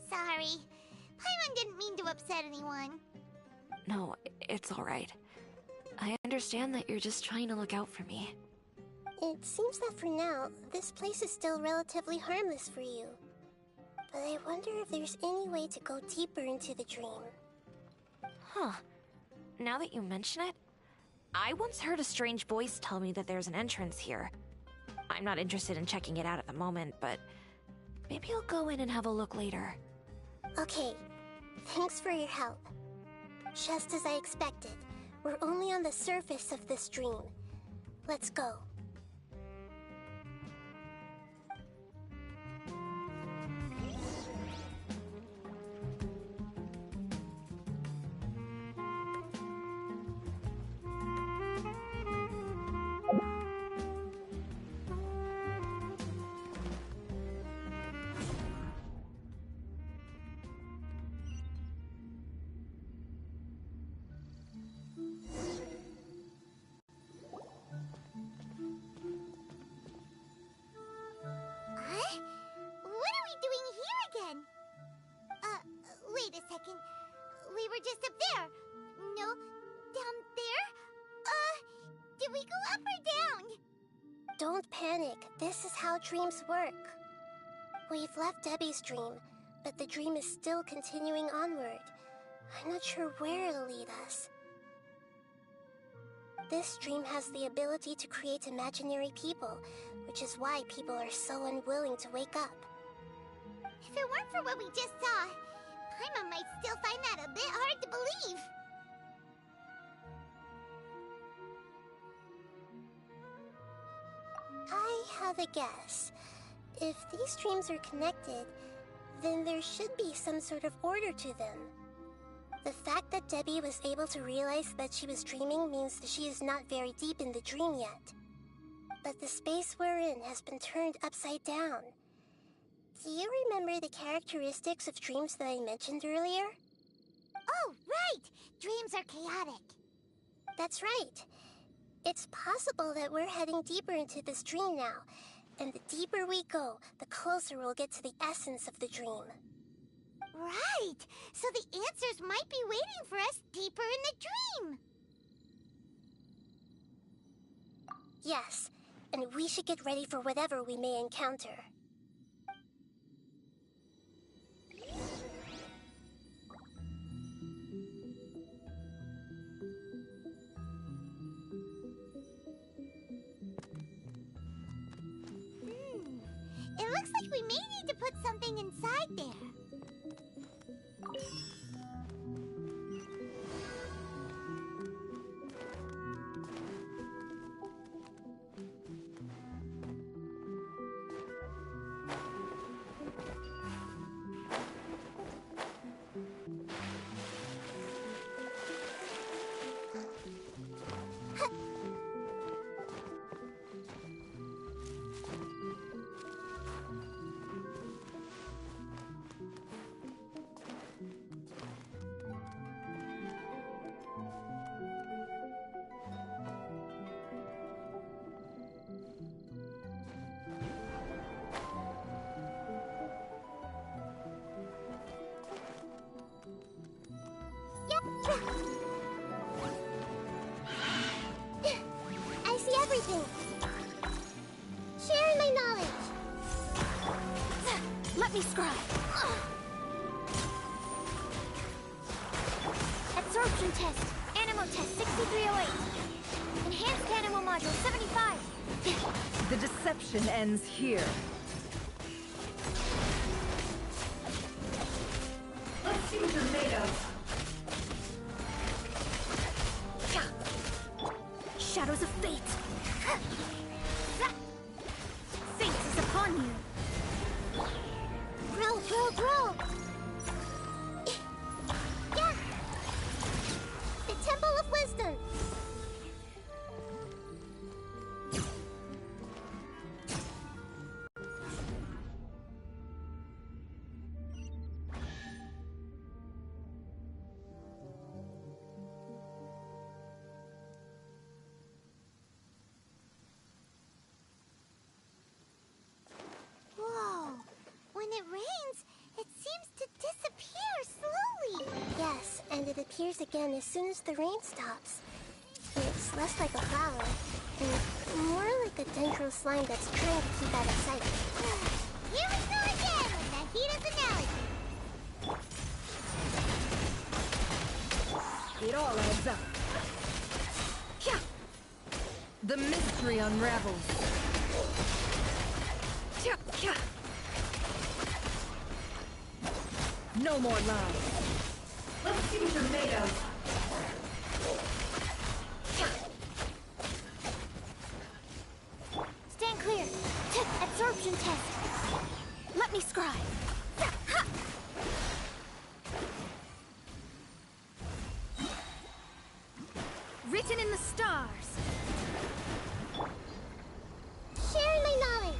Sorry. Paimon didn't mean to upset anyone. No, it's alright. I understand that you're just trying to look out for me. It seems that for now, this place is still relatively harmless for you. But I wonder if there's any way to go deeper into the dream. Huh. Now that you mention it, I once heard a strange voice tell me that there's an entrance here. I'm not interested in checking it out at the moment, but maybe I'll go in and have a look later. Okay, thanks for your help. Just as I expected, we're only on the surface of this dream. Let's go. Huh? What are we doing here again? Wait a second. We were just up there. No, down there? Did we go up or down? Don't panic. This is how dreams work. We've left Debbie's dream, but the dream is still continuing onward. I'm not sure where it'll lead us. This dream has the ability to create imaginary people, which is why people are so unwilling to wake up. If it weren't for what we just saw, Paimon might still find that a bit hard to believe. I have a guess. If these dreams are connected, then there should be some sort of order to them. The fact that Debbie was able to realize that she was dreaming means that she is not very deep in the dream yet. But the space we're in has been turned upside down. Do you remember the characteristics of dreams that I mentioned earlier? Oh, right! Dreams are chaotic. That's right. It's possible that we're heading deeper into this dream now, and the deeper we go, the closer we'll get to the essence of the dream. Right! So the answers might be waiting for us deeper in the dream! Yes, and we should get ready for whatever we may encounter. It looks like we may need to put something inside there. I see everything. Sharing my knowledge. Let me scribe. Absorption test. Animal test 6308. Enhanced animal module 75. The deception ends here. Let's see what you're made of. Shadows of fate. Fate is upon you. Grow, grow, grow. Yeah. The Temple of Wisdom. Whoa. When it rains, it seems to disappear slowly. Yes, and it appears again as soon as the rain stops. It's less like a flower, and more like a dendro slime that's trying to keep out of sight. Here we go again with Nahita's analogy. It all adds up. The mystery unravels. No more lies. Let's see what you're made of. Stand clear. Absorption test. Let me scribe. Written in the stars. Sharing my knowledge.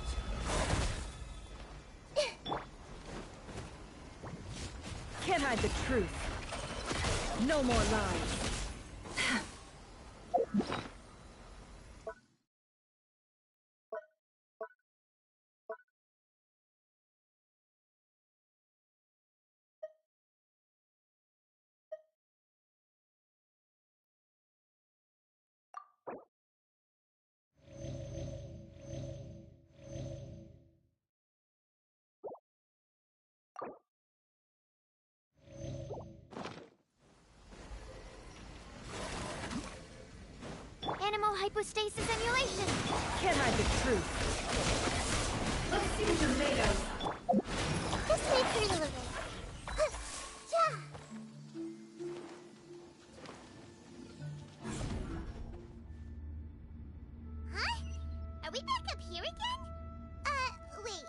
Can't hide the truth. No more lies. Animal hypostasis emulation. Can't hide the truth. Let's see what you're made of. This may hurt a little. Yeah. Huh? Are we back up here again? Wait.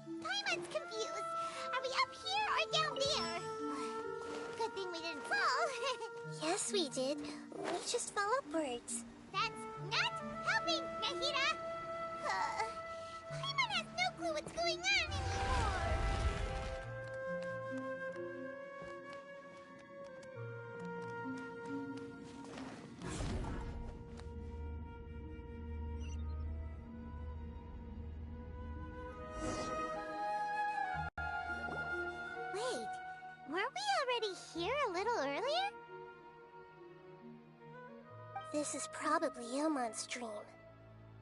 Paimon's confused. Are we up here or down there? Good thing we didn't fall. Yes, we did. We just fell upwards. That's not helping, Nahita! Paimon has no clue what's going on anymore! This is probably Ilmon's dream.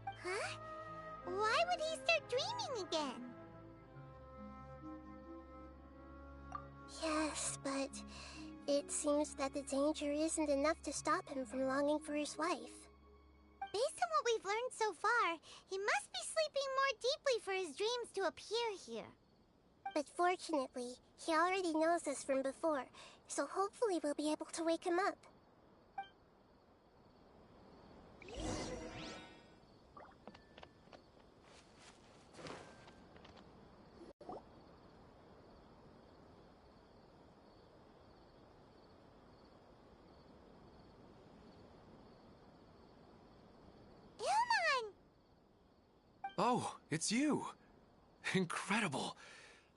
Huh? Why would he start dreaming again? Yes, but it seems that the danger isn't enough to stop him from longing for his wife. Based on what we've learned so far, he must be sleeping more deeply for his dreams to appear here. But fortunately, he already knows us from before, so hopefully we'll be able to wake him up. Oh, it's you! Incredible!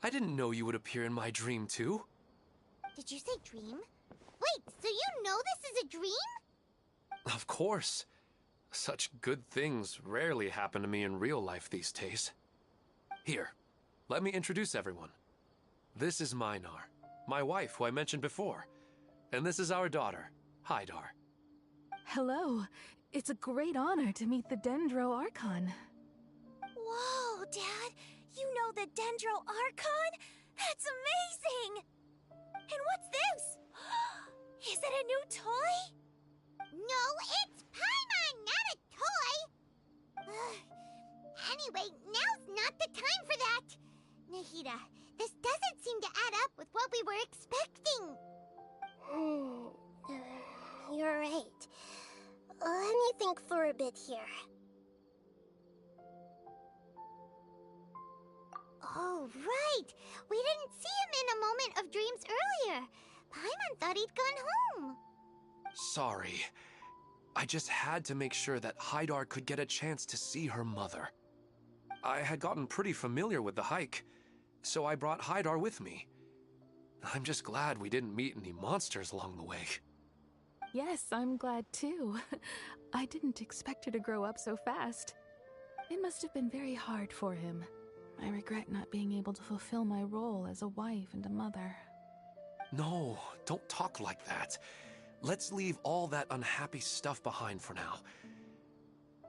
I didn't know you would appear in my dream, too. Did you say dream? Wait, so you know this is a dream? Of course. Such good things rarely happen to me in real life these days. Here, let me introduce everyone. This is Minar, my wife who I mentioned before. And this is our daughter, Hydar. Hello. It's a great honor to meet the Dendro Archon. Whoa, Dad! You know the Dendro Archon? That's amazing! And what's this? Is it a new toy? No, it's Paimon, not a toy! Anyway, now's not the time for that! Nahida, this doesn't seem to add up with what we were expecting. You're right. Let me think for a bit here. Oh, right! We didn't see him in a moment of dreams earlier. Paimon thought he'd gone home. Sorry. I just had to make sure that Hydar could get a chance to see her mother. I had gotten pretty familiar with the hike, so I brought Hydar with me. I'm just glad we didn't meet any monsters along the way. Yes, I'm glad too. I didn't expect her to grow up so fast. It must have been very hard for him. I regret not being able to fulfill my role as a wife and a mother. No, don't talk like that. Let's leave all that unhappy stuff behind for now.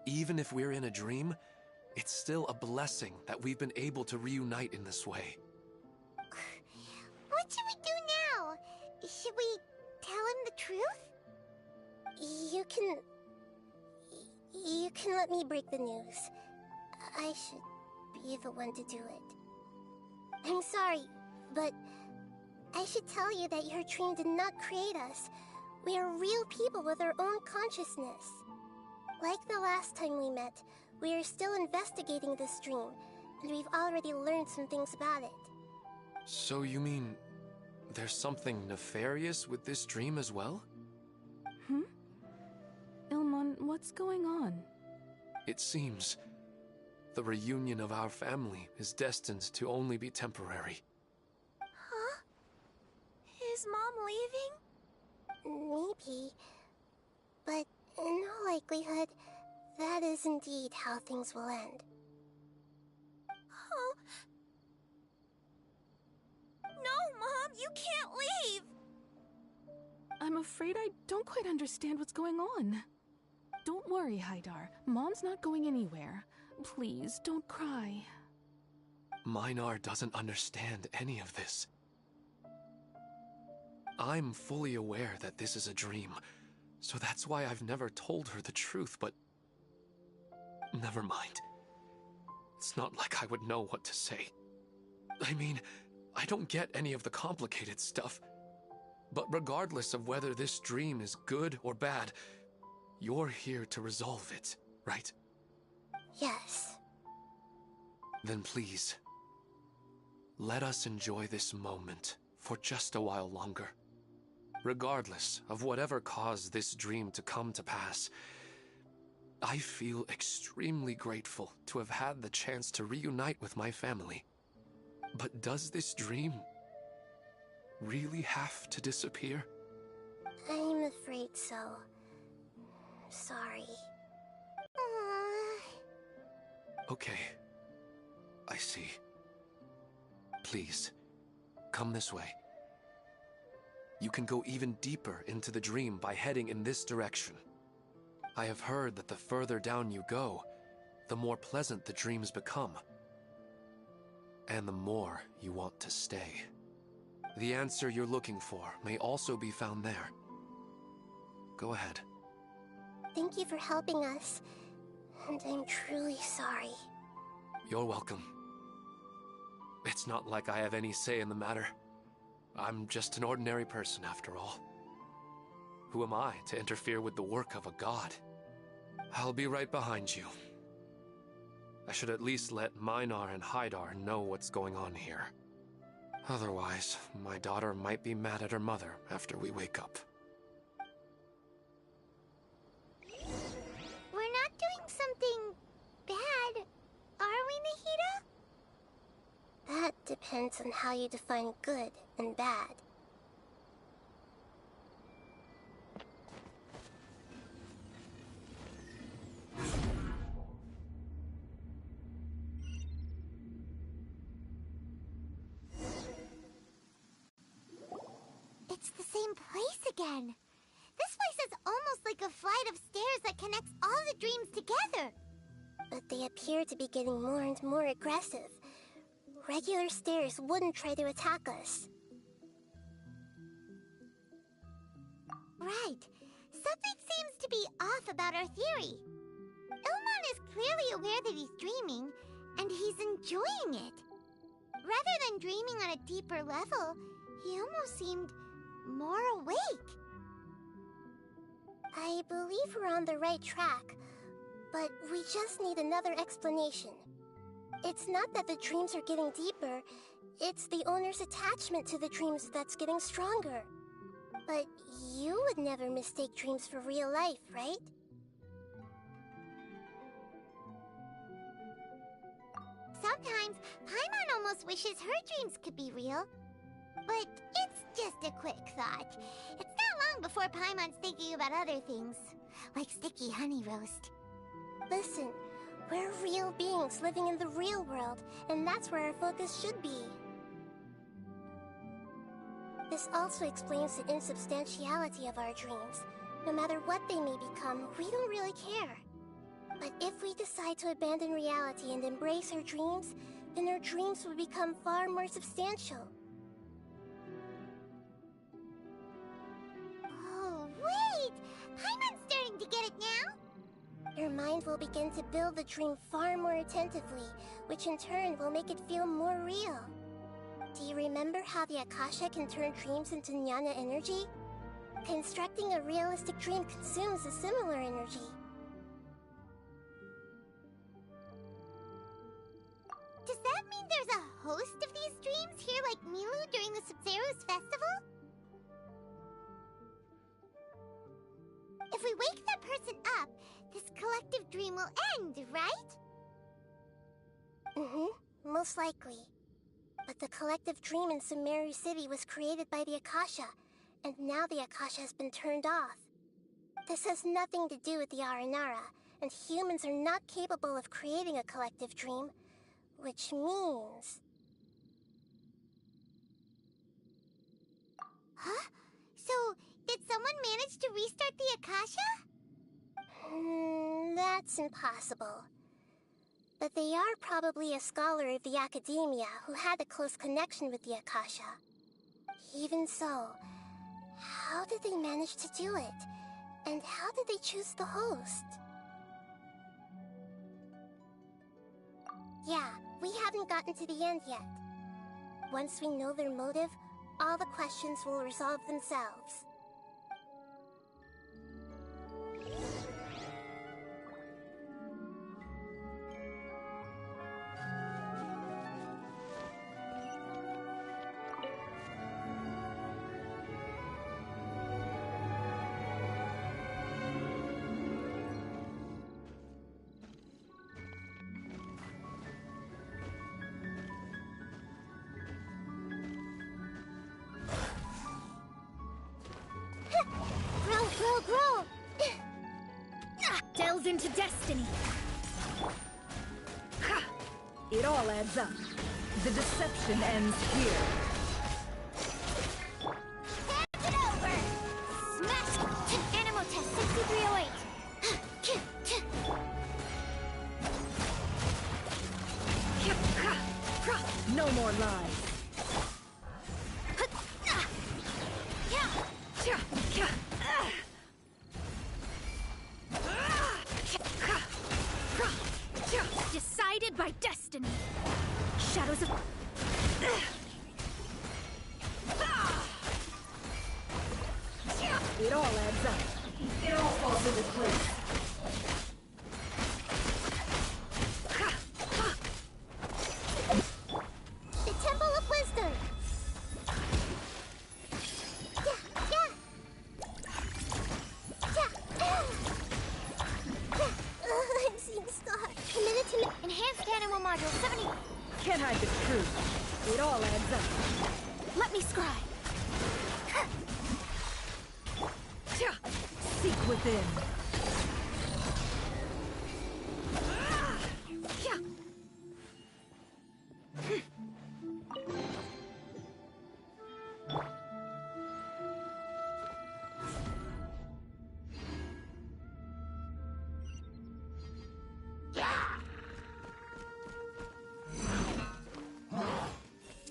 Even if we're in a dream, it's still a blessing that we've been able to reunite in this way. What should we do now? Should we tell him the truth? You can let me break the news. I should be the one to do it. I'm sorry, but I should tell you that your dream did not create us. We are real people with our own consciousness. Like the last time we met, we are still investigating this dream, and we've already learned some things about it. So you mean there's something nefarious with this dream as well? Ilmon, what's going on? It seems the reunion of our family is destined to only be temporary. Huh? Is Mom leaving? Maybe. But in all likelihood, that is indeed how things will end. Oh. No, Mom, you can't leave! I'm afraid I don't quite understand what's going on. Don't worry, Hydar. Mom's not going anywhere. Please, don't cry. Minar doesn't understand any of this. I'm fully aware that this is a dream, so that's why I've never told her the truth, but... Never mind. It's not like I would know what to say. I mean, I don't get any of the complicated stuff. But regardless of whether this dream is good or bad, you're here to resolve it, right? Yes. Then please, let us enjoy this moment for just a while longer. Regardless of whatever caused this dream to come to pass, I feel extremely grateful to have had the chance to reunite with my family. But does this dream really have to disappear? I'm afraid so. Sorry. Okay. I see. Please, come this way. You can go even deeper into the dream by heading in this direction. I have heard that the further down you go, the more pleasant the dreams become. And the more you want to stay. The answer you're looking for may also be found there. Go ahead. Thank you for helping us, and I'm truly sorry. You're welcome. It's not like I have any say in the matter. I'm just an ordinary person, after all. Who am I to interfere with the work of a god? I'll be right behind you. I should at least let Minar and Hydar know what's going on here. Otherwise, my daughter might be mad at her mother after we wake up. We're not doing something bad, are we, Nahida? That depends on how you define good and bad. It's the same place again. This place is almost like a flight of stairs that connects all the dreams together. But they appear to be getting more and more aggressive. Regular stairs wouldn't try to attack us. Right. Something seems to be off about our theory. Ilmon is clearly aware that he's dreaming, and he's enjoying it. Rather than dreaming on a deeper level, he almost seemed more awake. I believe we're on the right track, but we just need another explanation. It's not that the dreams are getting deeper, it's the owner's attachment to the dreams that's getting stronger. But you would never mistake dreams for real life, right? Sometimes, Paimon almost wishes her dreams could be real. But it's just a quick thought. It's not long before Paimon's thinking about other things, like sticky honey roast. Listen, we're real beings living in the real world, and that's where our focus should be. This also explains the insubstantiality of our dreams. No matter what they may become, we don't really care. But if we decide to abandon reality and embrace our dreams, then our dreams will become far more substantial. Oh, wait! Paimon's starting to get it now! Your mind will begin to build the dream far more attentively, which in turn will make it feel more real. Do you remember how the Akasha can turn dreams into jnana energy? Constructing a realistic dream consumes a similar energy. Does that mean there's a host of these dreams here like Milu during the Sub-Zero's festival? If we wake that person up, this collective dream will end, right? Most likely. But the collective dream in Sumeru City was created by the Akasha, and now the Akasha has been turned off. This has nothing to do with the Aranara, and humans are not capable of creating a collective dream, which means... Huh? So, did someone manage to restart the Akasha? That's impossible. But they are probably a scholar of the academia who had a close connection with the Akasha. Even so, how did they manage to do it? And how did they choose the host? Yeah, we haven't gotten to the end yet. Once we know their motive, all the questions will resolve themselves. Grow! Delves into destiny. Ha! It all adds up. The deception ends here. Hand it over! Smash it! Animal Test 6308! more lies. Decided by destiny. Shadows of... It all adds up. It all falls into place. The Temple of Wisdom! I'm seeing stars. Committed to Enhanced Animal Module 70. Can't hide the truth. It all adds up. Let me scry. Seek within.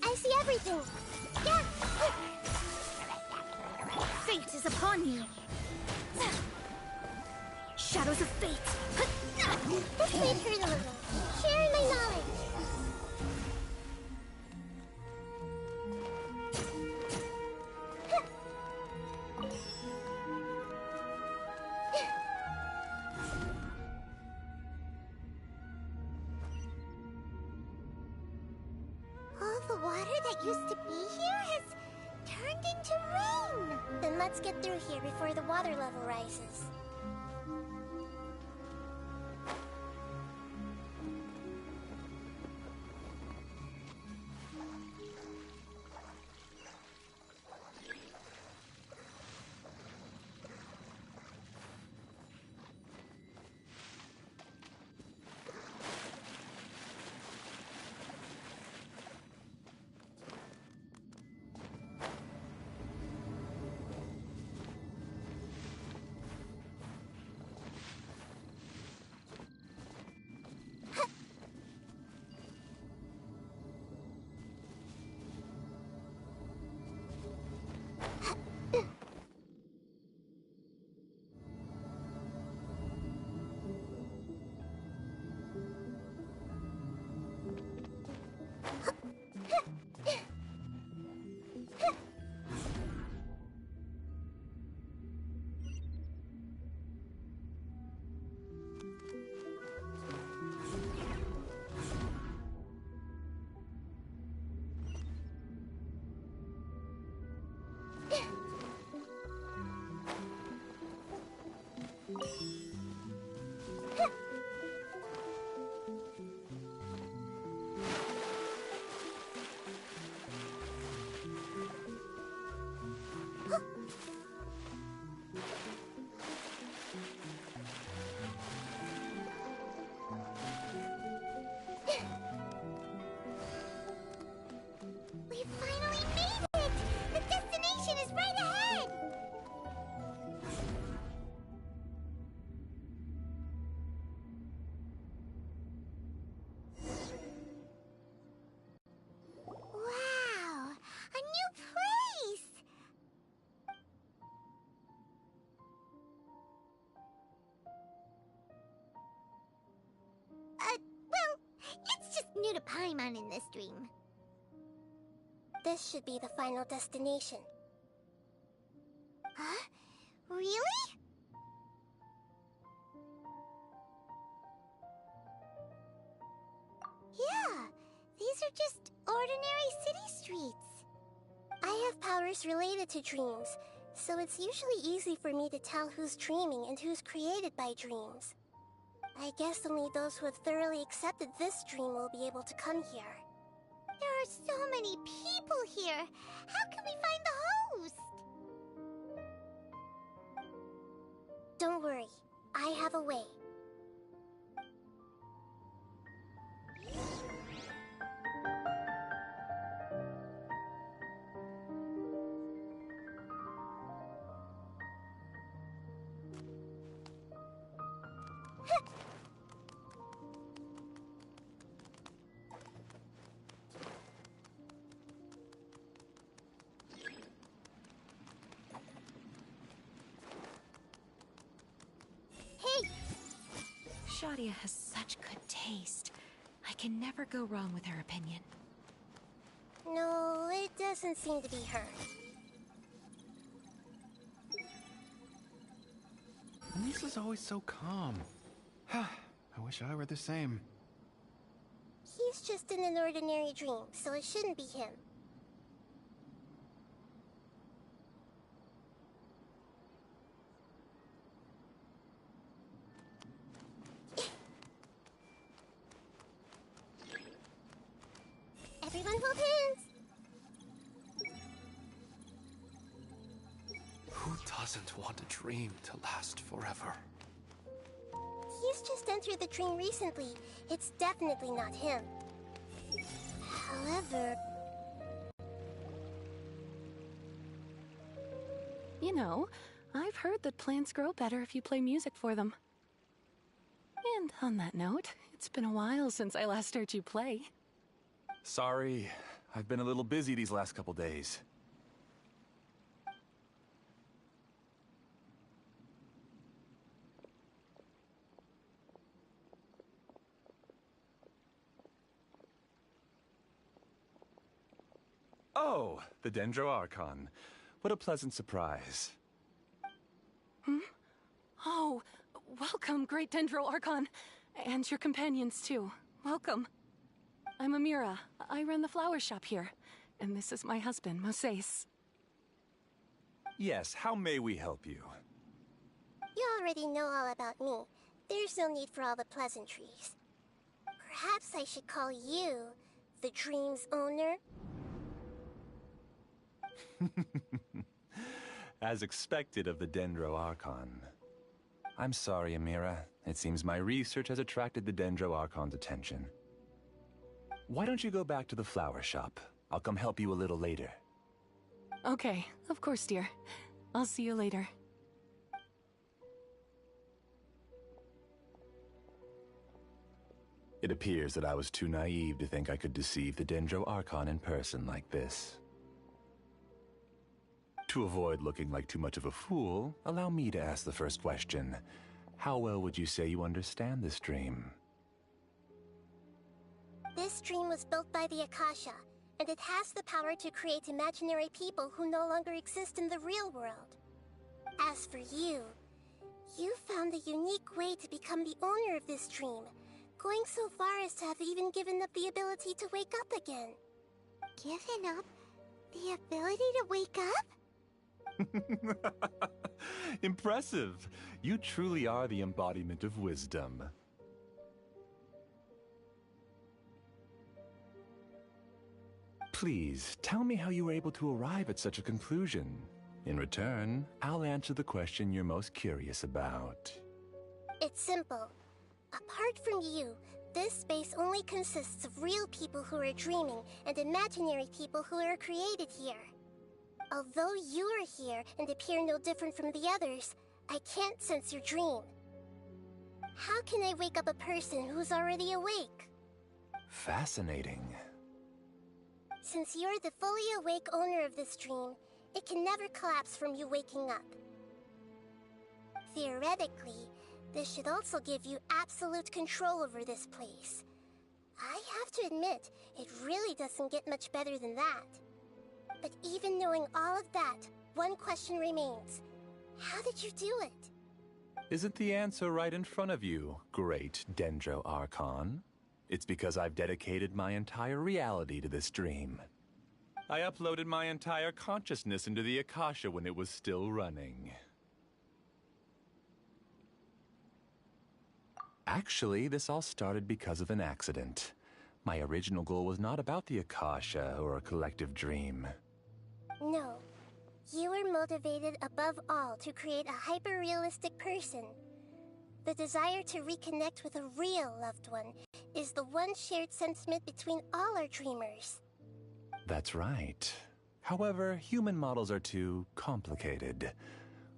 I see everything. Yeah. Fate is upon you. Shadows of fate. This may hurt a little. Sharing my knowledge. All the water that used to be here has turned into rain. Then let's get through here before the water level rises. We finally made it! The destination is right ahead! Wow! A new place! Well, it's just new to Paimon in this dream. This should be the final destination. Huh? Really? Yeah, these are just ordinary city streets. I have powers related to dreams, so it's usually easy for me to tell who's dreaming and who's created by dreams. I guess only those who have thoroughly accepted this dream will be able to come here. There are so many people here. How can we find the host? Don't worry. I have a way. Shadia has such good taste. I can never go wrong with her opinion. No, it doesn't seem to be her. Lisa's always so calm. I wish I were the same. He's just in an ordinary dream, so it shouldn't be him. Everyone hold hands! Who doesn't want a dream to last forever? He's just entered the dream recently. It's definitely not him. However... You know, I've heard that plants grow better if you play music for them. And on that note, it's been a while since I last heard you play. Sorry, I've been a little busy these last couple days. Oh, the Dendro Archon. What a pleasant surprise. Oh, welcome, Great Dendro Archon. And your companions, too. Welcome. I'm Amira. I run the flower shop here. And this is my husband, Moses. Yes, how may we help you? You already know all about me. There's no need for all the pleasantries. Perhaps I should call you the dream's owner? As expected of the Dendro Archon. I'm sorry, Amira. It seems my research has attracted the Dendro Archon's attention. Why don't you go back to the flower shop? I'll come help you a little later. Okay, of course, dear. I'll see you later. It appears that I was too naive to think I could deceive the Dendro Archon in person like this. To avoid looking like too much of a fool, allow me to ask the first question. How well would you say you understand this dream? This dream was built by the Akasha, and it has the power to create imaginary people who no longer exist in the real world. As for you, you found a unique way to become the owner of this dream, going so far as to have even given up the ability to wake up again. Given up the ability to wake up? Impressive! You truly are the embodiment of wisdom. Please, tell me how you were able to arrive at such a conclusion. In return, I'll answer the question you're most curious about. It's simple. Apart from you, this space only consists of real people who are dreaming and imaginary people who are created here. Although you are here and appear no different from the others, I can't sense your dream. How can I wake up a person who's already awake? Fascinating. Since you're the fully awake owner of this dream, it can never collapse from you waking up. Theoretically, this should also give you absolute control over this place. I have to admit, it really doesn't get much better than that. But even knowing all of that, one question remains. How did you do it? Isn't the answer right in front of you, great Dendro Archon? It's because I've dedicated my entire reality to this dream. I uploaded my entire consciousness into the Akasha when it was still running. Actually, this all started because of an accident. My original goal was not about the Akasha or a collective dream. No. You were motivated above all to create a hyper-realistic person. The desire to reconnect with a real loved one is the one shared sentiment between all our dreamers. That's right. However, human models are too complicated.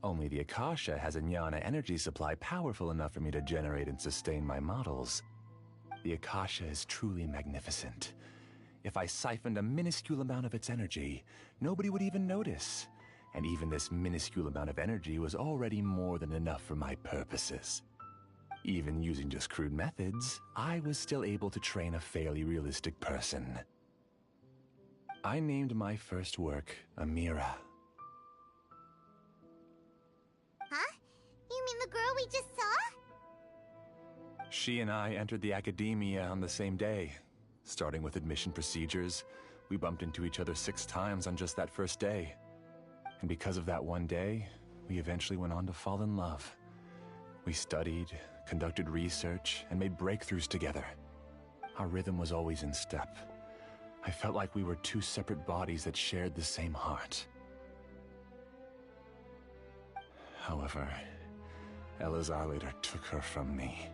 Only the Akasha has a jnana energy supply powerful enough for me to generate and sustain my models. The Akasha is truly magnificent. If I siphoned a minuscule amount of its energy, nobody would even notice. And even this minuscule amount of energy was already more than enough for my purposes. Even using just crude methods, I was still able to train a fairly realistic person. I named my first work Amira. Huh? You mean the girl we just saw? She and I entered the academia on the same day. Starting with admission procedures, we bumped into each other 6 times on just that first day. And because of that one day, we eventually went on to fall in love. We studied, conducted research, and made breakthroughs together. Our rhythm was always in step. I felt like we were 2 separate bodies that shared the same heart. However, Elazar later took her from me.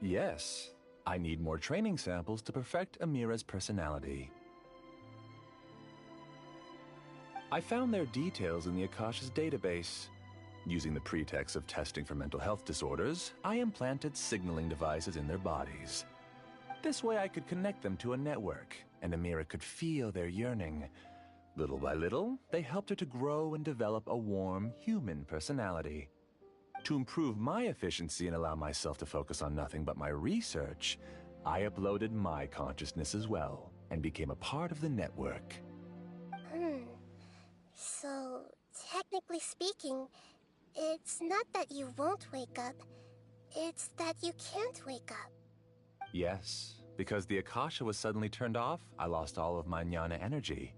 Yes, I need more training samples to perfect Amira's personality. I found their details in the Akasha's database. Using the pretext of testing for mental health disorders, I implanted signaling devices in their bodies. This way I could connect them to a network, and Amira could feel their yearning. Little by little, they helped her to grow and develop a warm, human personality. To improve my efficiency and allow myself to focus on nothing but my research, I uploaded my consciousness as well, and became a part of the network. So, technically speaking, it's not that you won't wake up, it's that you can't wake up. Yes, because the Akasha was suddenly turned off, I lost all of my jnana energy.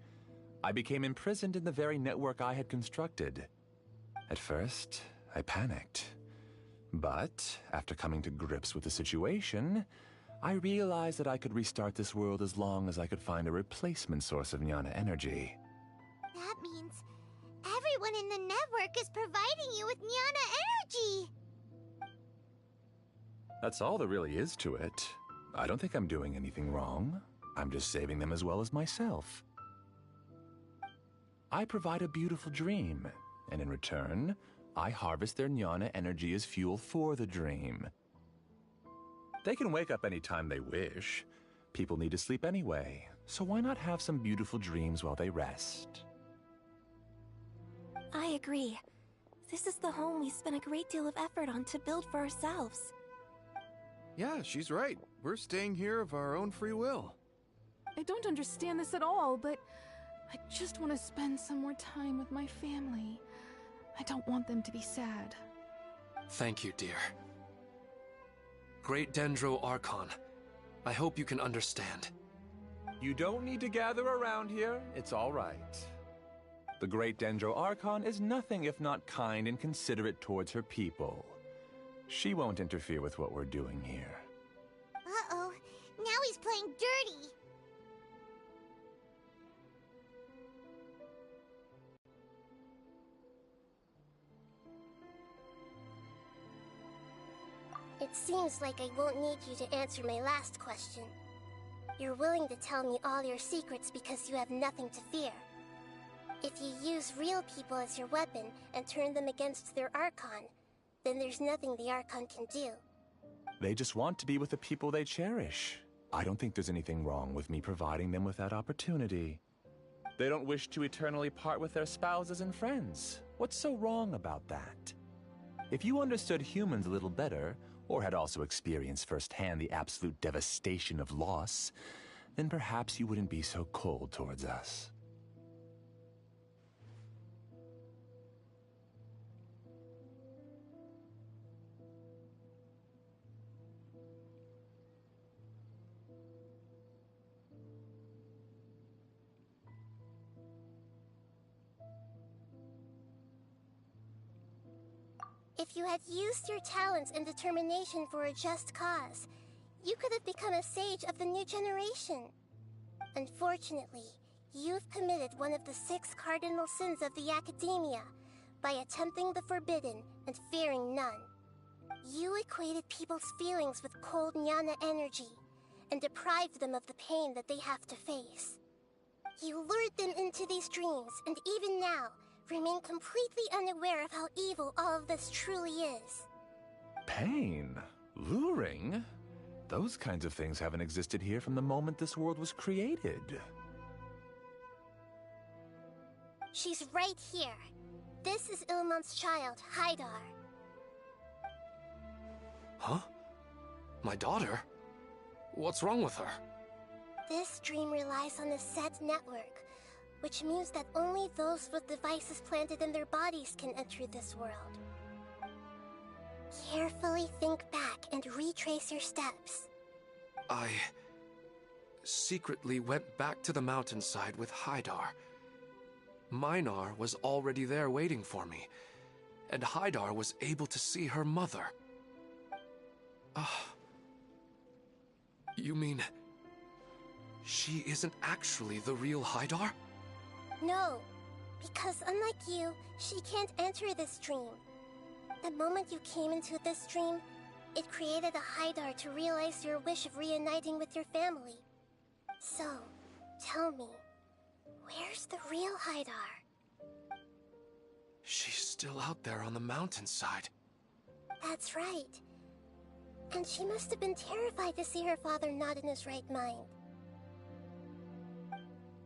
I became imprisoned in the very network I had constructed. At first, I panicked. But, after coming to grips with the situation, I realized that I could restart this world as long as I could find a replacement source of jnana energy. That means everyone in the network is providing you with jnana energy! That's all there really is to it. I don't think I'm doing anything wrong. I'm just saving them as well as myself. I provide a beautiful dream, and in return, I harvest their jnana energy as fuel for the dream. They can wake up anytime they wish. People need to sleep anyway, so why not have some beautiful dreams while they rest? I agree. This is the home we spent a great deal of effort on to build for ourselves. Yeah, she's right. We're staying here of our own free will. I don't understand this at all, but I just want to spend some more time with my family. I don't want them to be sad. Thank you, dear. Great Dendro Archon, I hope you can understand. You don't need to gather around here. It's all right. The Great Dendro Archon is nothing if not kind and considerate towards her people. She won't interfere with what we're doing here. Uh-oh, now he's playing dirty! It seems like I won't need you to answer my last question. You're willing to tell me all your secrets because you have nothing to fear. If you use real people as your weapon and turn them against their Archon, then there's nothing the Archon can do. They just want to be with the people they cherish. I don't think there's anything wrong with me providing them with that opportunity. They don't wish to eternally part with their spouses and friends. What's so wrong about that? If you understood humans a little better, or had also experienced firsthand the absolute devastation of loss, then perhaps you wouldn't be so cold towards us. If you had used your talents and determination for a just cause, you could have become a sage of the new generation. Unfortunately, you've committed one of the 6 cardinal sins of the Academia by attempting the forbidden and fearing none. You equated people's feelings with cold jnana energy and deprived them of the pain that they have to face. You lured them into these dreams, and even now, remain completely unaware of how evil all of this truly is. Pain? Luring? Those kinds of things haven't existed here from the moment this world was created. She's right here. This is Ilmon's child, Haidar. Huh? My daughter? What's wrong with her? This dream relies on a set network, which means that only those with devices planted in their bodies can enter this world. Carefully think back and retrace your steps. I secretly went back to the mountainside with Haidar. Minar was already there waiting for me, and Haidar was able to see her mother. You mean she isn't actually the real Haidar? No, because unlike you, she can't enter this dream. The moment you came into this dream, it created a Haidar to realize your wish of reuniting with your family. So, tell me, where's the real Haidar? She's still out there on the mountainside. That's right. And she must have been terrified to see her father not in his right mind.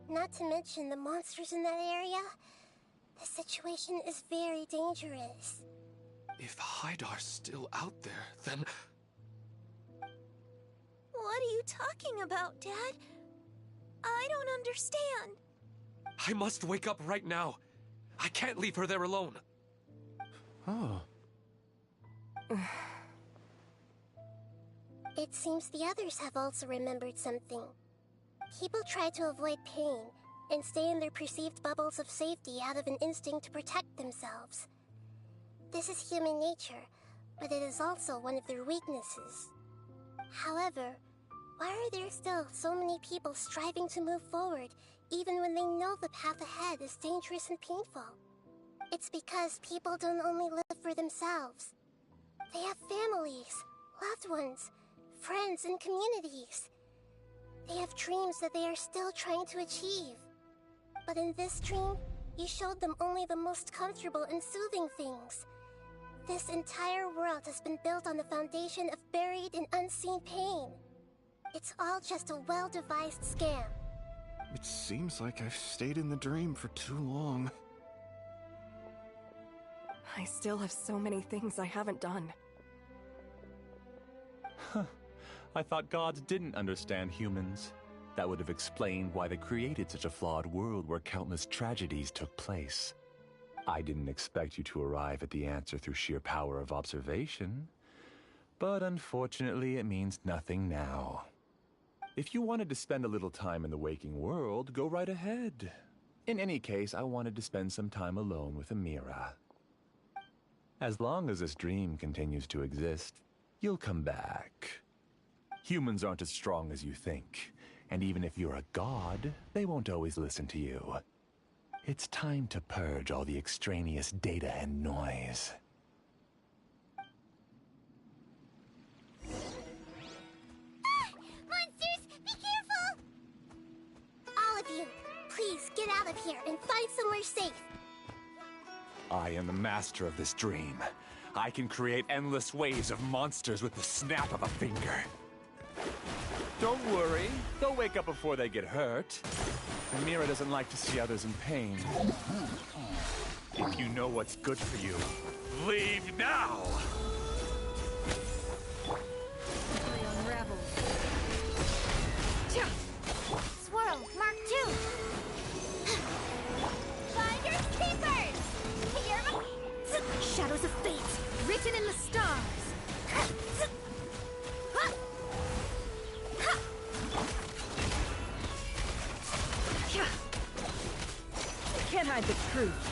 Not to mention the monsters in that area. The situation is very dangerous. If Haidar's still out there, then... What are you talking about, Dad? I don't understand. I must wake up right now. I can't leave her there alone. Oh. It seems the others have also remembered something. People try to avoid pain and stay in their perceived bubbles of safety out of an instinct to protect themselves. This is human nature, but it is also one of their weaknesses. However, why are there still so many people striving to move forward even when they know the path ahead is dangerous and painful? It's because people don't only live for themselves. They have families, loved ones, friends, and communities. They have dreams that they are still trying to achieve. But in this dream, you showed them only the most comfortable and soothing things. This entire world has been built on the foundation of buried and unseen pain. It's all just a well-devised scam. It seems like I've stayed in the dream for too long. I still have so many things I haven't done. Huh. I thought gods didn't understand humans. That would have explained why they created such a flawed world where countless tragedies took place. I didn't expect you to arrive at the answer through sheer power of observation. But unfortunately, it means nothing now. If you wanted to spend a little time in the waking world, go right ahead. In any case, I wanted to spend some time alone with Amira. As long as this dream continues to exist, you'll come back. Humans aren't as strong as you think, and even if you're a god, they won't always listen to you. It's time to purge all the extraneous data and noise. Monsters, be careful! All of you, please get out of here and find somewhere safe. I am the master of this dream. I can create endless waves of monsters with the snap of a finger. Don't worry, they'll wake up before they get hurt. Amira doesn't like to see others in pain. If you know what's good for you, leave now! Unravel. Swirl, Mark 2! Finders Keepers! Shadows of fate, written in the stars. Can't hide the truth.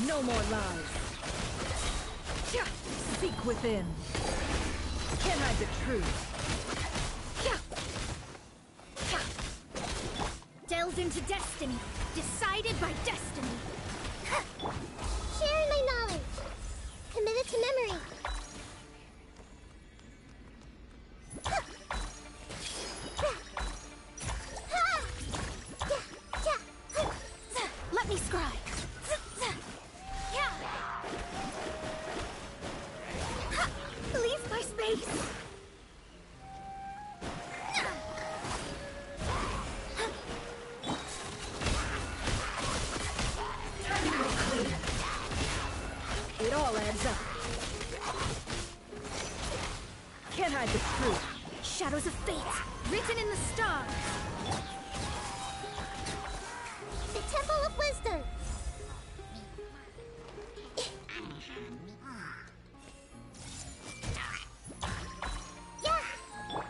No more lies. Seek within. Can't hide the truth. Delves into destiny, decided by destiny. Sharing my knowledge. Committed to memory. Let me scribe. It all adds up. Can't hide the truth. Shadows of fate, written in the stars. The Temple of Wisdom. Yeah!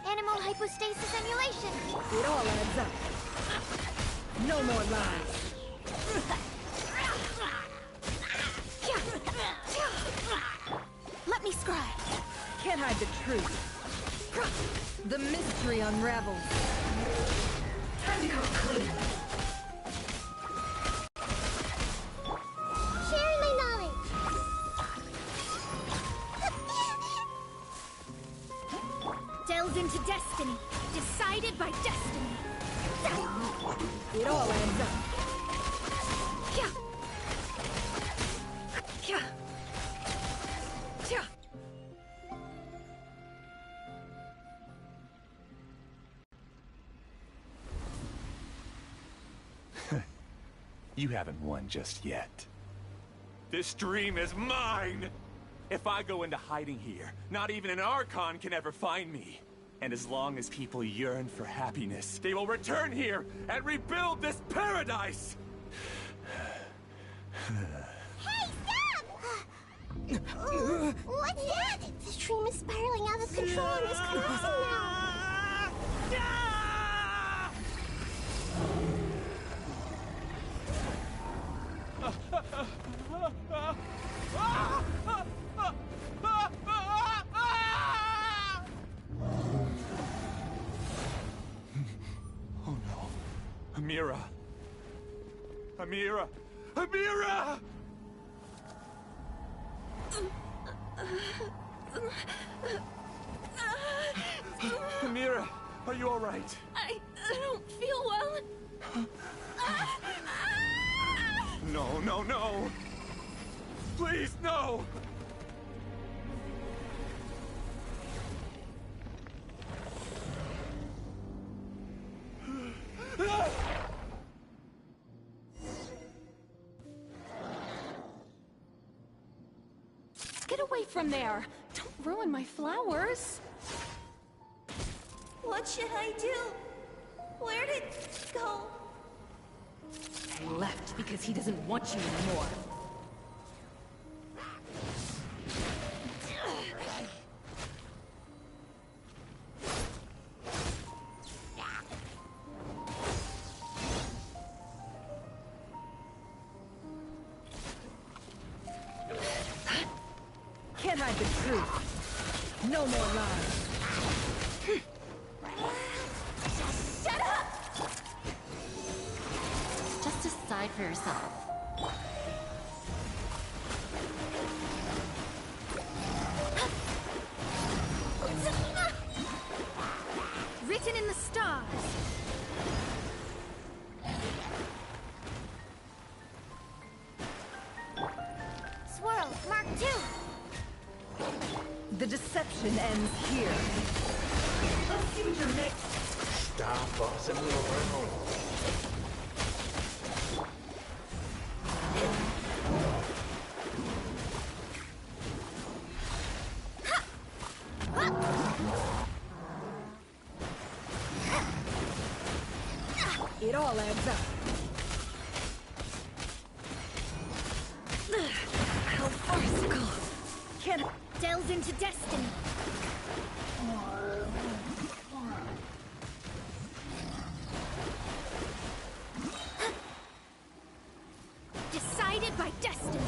Animal hypostasis emulation. It all adds up. No more lies. Let me scry. Can't hide the truth. The mystery unravels. Time to go clean. Sharing my knowledge. Delves into destiny. Decided by destiny. It all adds up. You haven't won just yet. This dream is mine! If I go into hiding here, not even an Archon can ever find me. And as long as people yearn for happiness, they will return here and rebuild this paradise! Hey, stop! What's that? This dream is spiraling out of control and is collapsing now. Oh no. Amira. Amira! Amira! Amira, are you all right? I don't feel well. No, no, no! Please, no! Get away from there! Don't ruin my flowers! What should I do? Where did it go? He left because he doesn't want you anymore. Can't hide the truth. No more lies. Shut up! Just decide for yourself. Written in the stars. Swirl, Mark II. The deception ends here. Let's see what you're made. Stop bossing me around. It all adds up. How farcical. Can't Delves into destiny. Decided by destiny.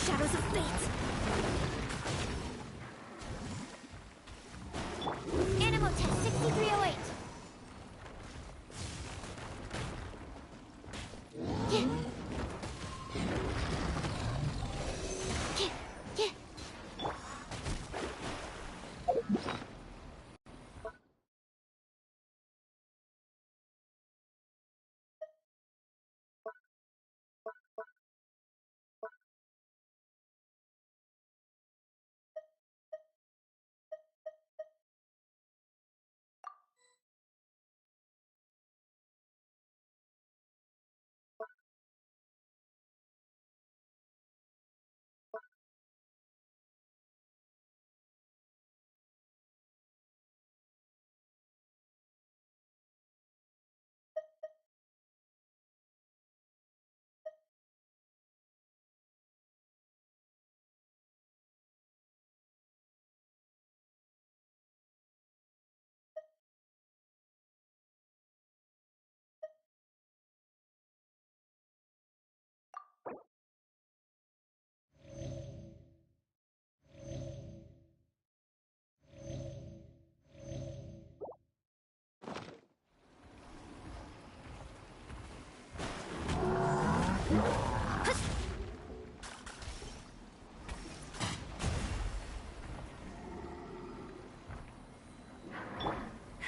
Shadows of fate. Animal test 6308.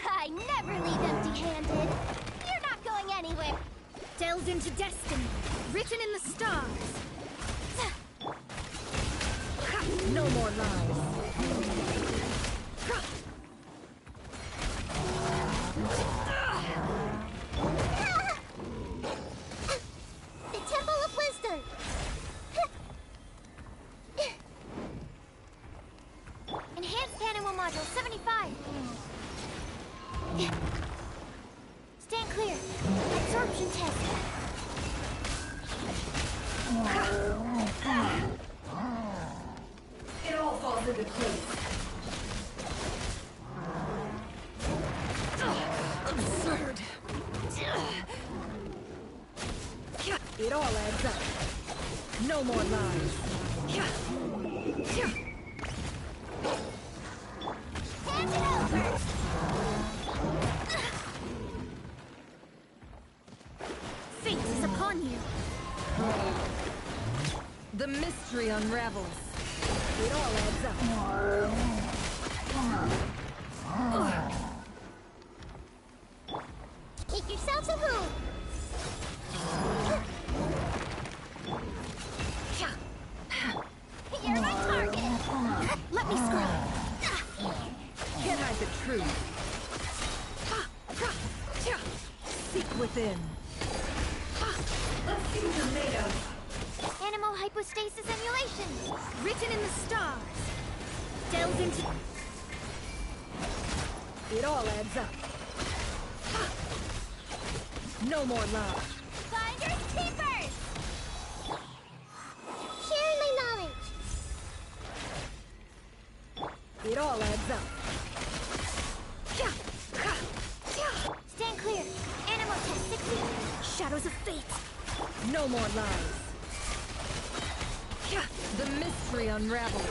I never leave empty-handed. You're not going anywhere. Delves into destiny, written in the stars. No more lies. The Temple of Wisdom. Enhanced Animal Module 75. Stand clear. Absorption test. It all falls into place. Absurd. It all adds up. No more lies. Hand it over. Fate is upon you. The mystery unravels. It all adds up. Make yourselves at home. You're my target. Let me scry. Can't hide the truth. Seek within. Let's see what you're made of. Animal hypostasis emulation. Written in the stars. Delves into... It all adds up. No more lies. Finders keepers. Sharing my knowledge. It all adds up. Stand clear. Animal test 60. Shadows of fate. No more lies. The mystery unravels.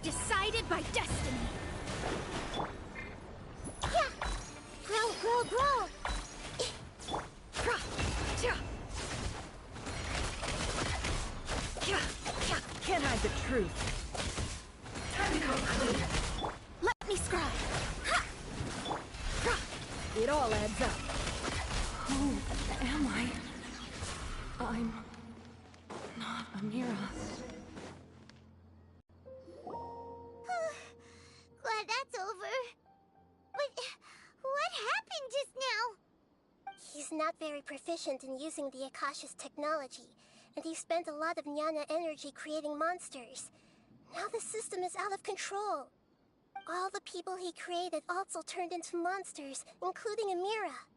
Decided by destiny. Grow, grow, grow. Can't hide the truth. Time to come clean. Let me scribe. It all adds up. Who am I? I'm not Amira. Glad that's over. But what happened just now? He's not very proficient in using the Akasha's technology, and he spent a lot of Jnana energy creating monsters. Now the system is out of control. All the people he created also turned into monsters, including Amira.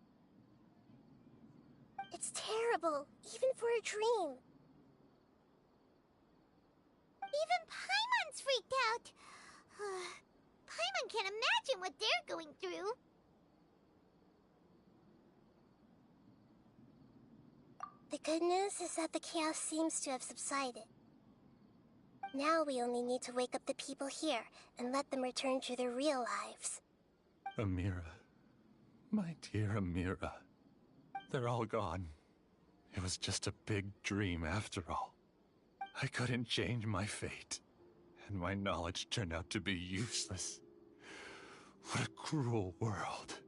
It's terrible, even for a dream. Even Paimon's freaked out. Paimon can't imagine what they're going through. The good news is that the chaos seems to have subsided. Now we only need to wake up the people here and let them return to their real lives. Amira. My dear Amira. They're all gone. It was just a big dream after all. I couldn't change my fate, and my knowledge turned out to be useless. What a cruel world.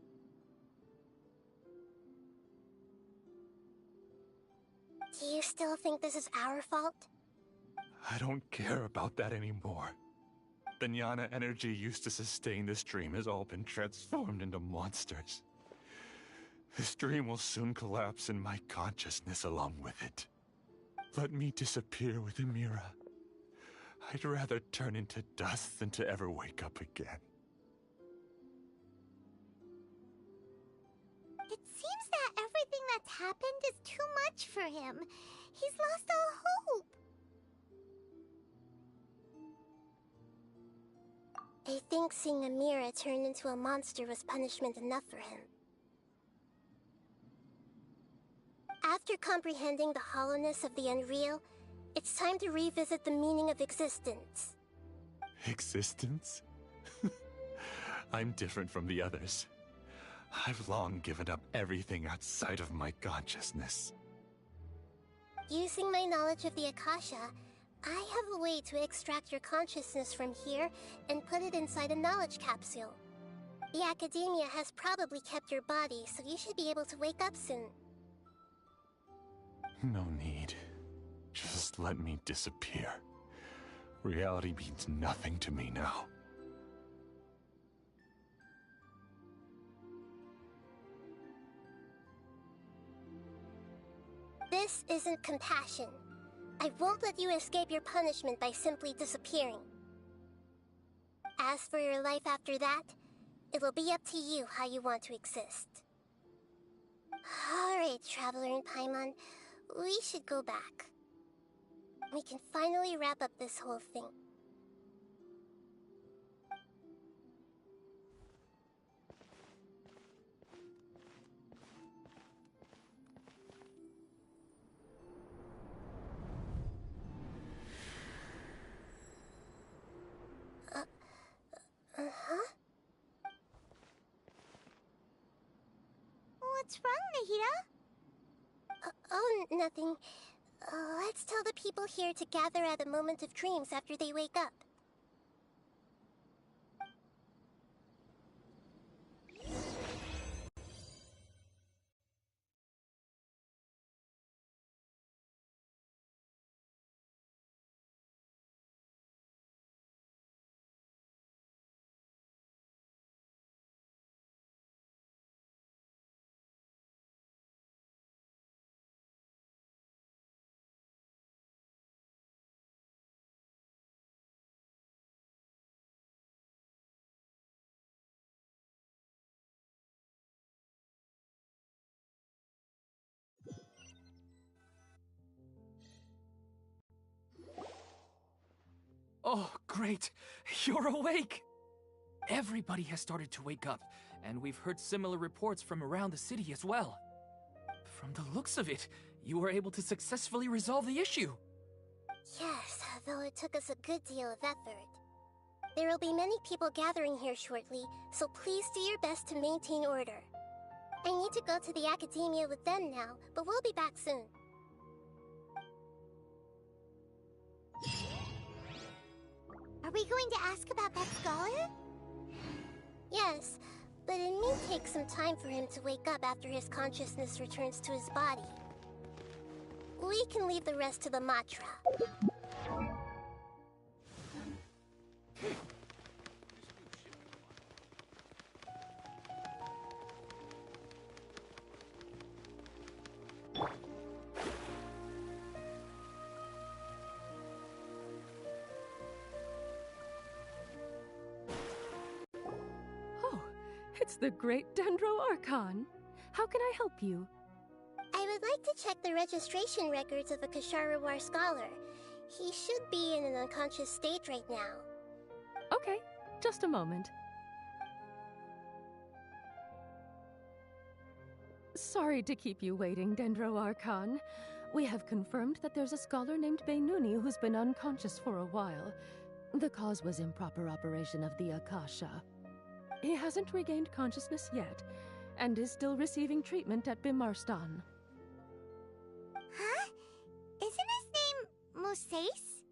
Do you still think this is our fault? I don't care about that anymore. The Jnana energy used to sustain this dream has all been transformed into monsters. This dream will soon collapse and my consciousness along with it. Let me disappear with Amira. I'd rather turn into dust than to ever wake up again. It seems that everything that's happened is too much for him. He's lost all hope. I think seeing Amira turn into a monster was punishment enough for him. After comprehending the hollowness of the unreal, it's time to revisit the meaning of existence. Existence? I'm different from the others. I've long given up everything outside of my consciousness. Using my knowledge of the Akasha, I have a way to extract your consciousness from here and put it inside a knowledge capsule. The Academia has probably kept your body, so you should be able to wake up soon. No need. Just let me disappear. Reality means nothing to me now. This isn't compassion. I won't let you escape your punishment by simply disappearing. As for your life after that, it'll be up to you how you want to exist. Alright, Traveler and Paimon, we should go back. We can finally wrap up this whole thing. Uh-huh? What's wrong, Nahida? Oh, nothing. Let's tell the people here to gather at a moment of dreams after they wake up. Oh, great! You're awake! Everybody has started to wake up, and we've heard similar reports from around the city as well. From the looks of it, you were able to successfully resolve the issue. Yes, though it took us a good deal of effort. There will be many people gathering here shortly, so please do your best to maintain order. I need to go to the Academia with them now, but we'll be back soon. Are we going to ask about that scholar? Yes, but it may take some time for him to wake up after his consciousness returns to his body. We can leave the rest to the Matra. It's the great Dendro Archon. How can I help you? I would like to check the registration records of a Kasharawar scholar. He should be in an unconscious state right now. Okay, just a moment. Sorry to keep you waiting, Dendro Archon. We have confirmed that there's a scholar named Beinuni who's been unconscious for a while. The cause was improper operation of the Akasha. He hasn't regained consciousness yet, and is still receiving treatment at Bimarstan. Huh? Isn't his name Moseis?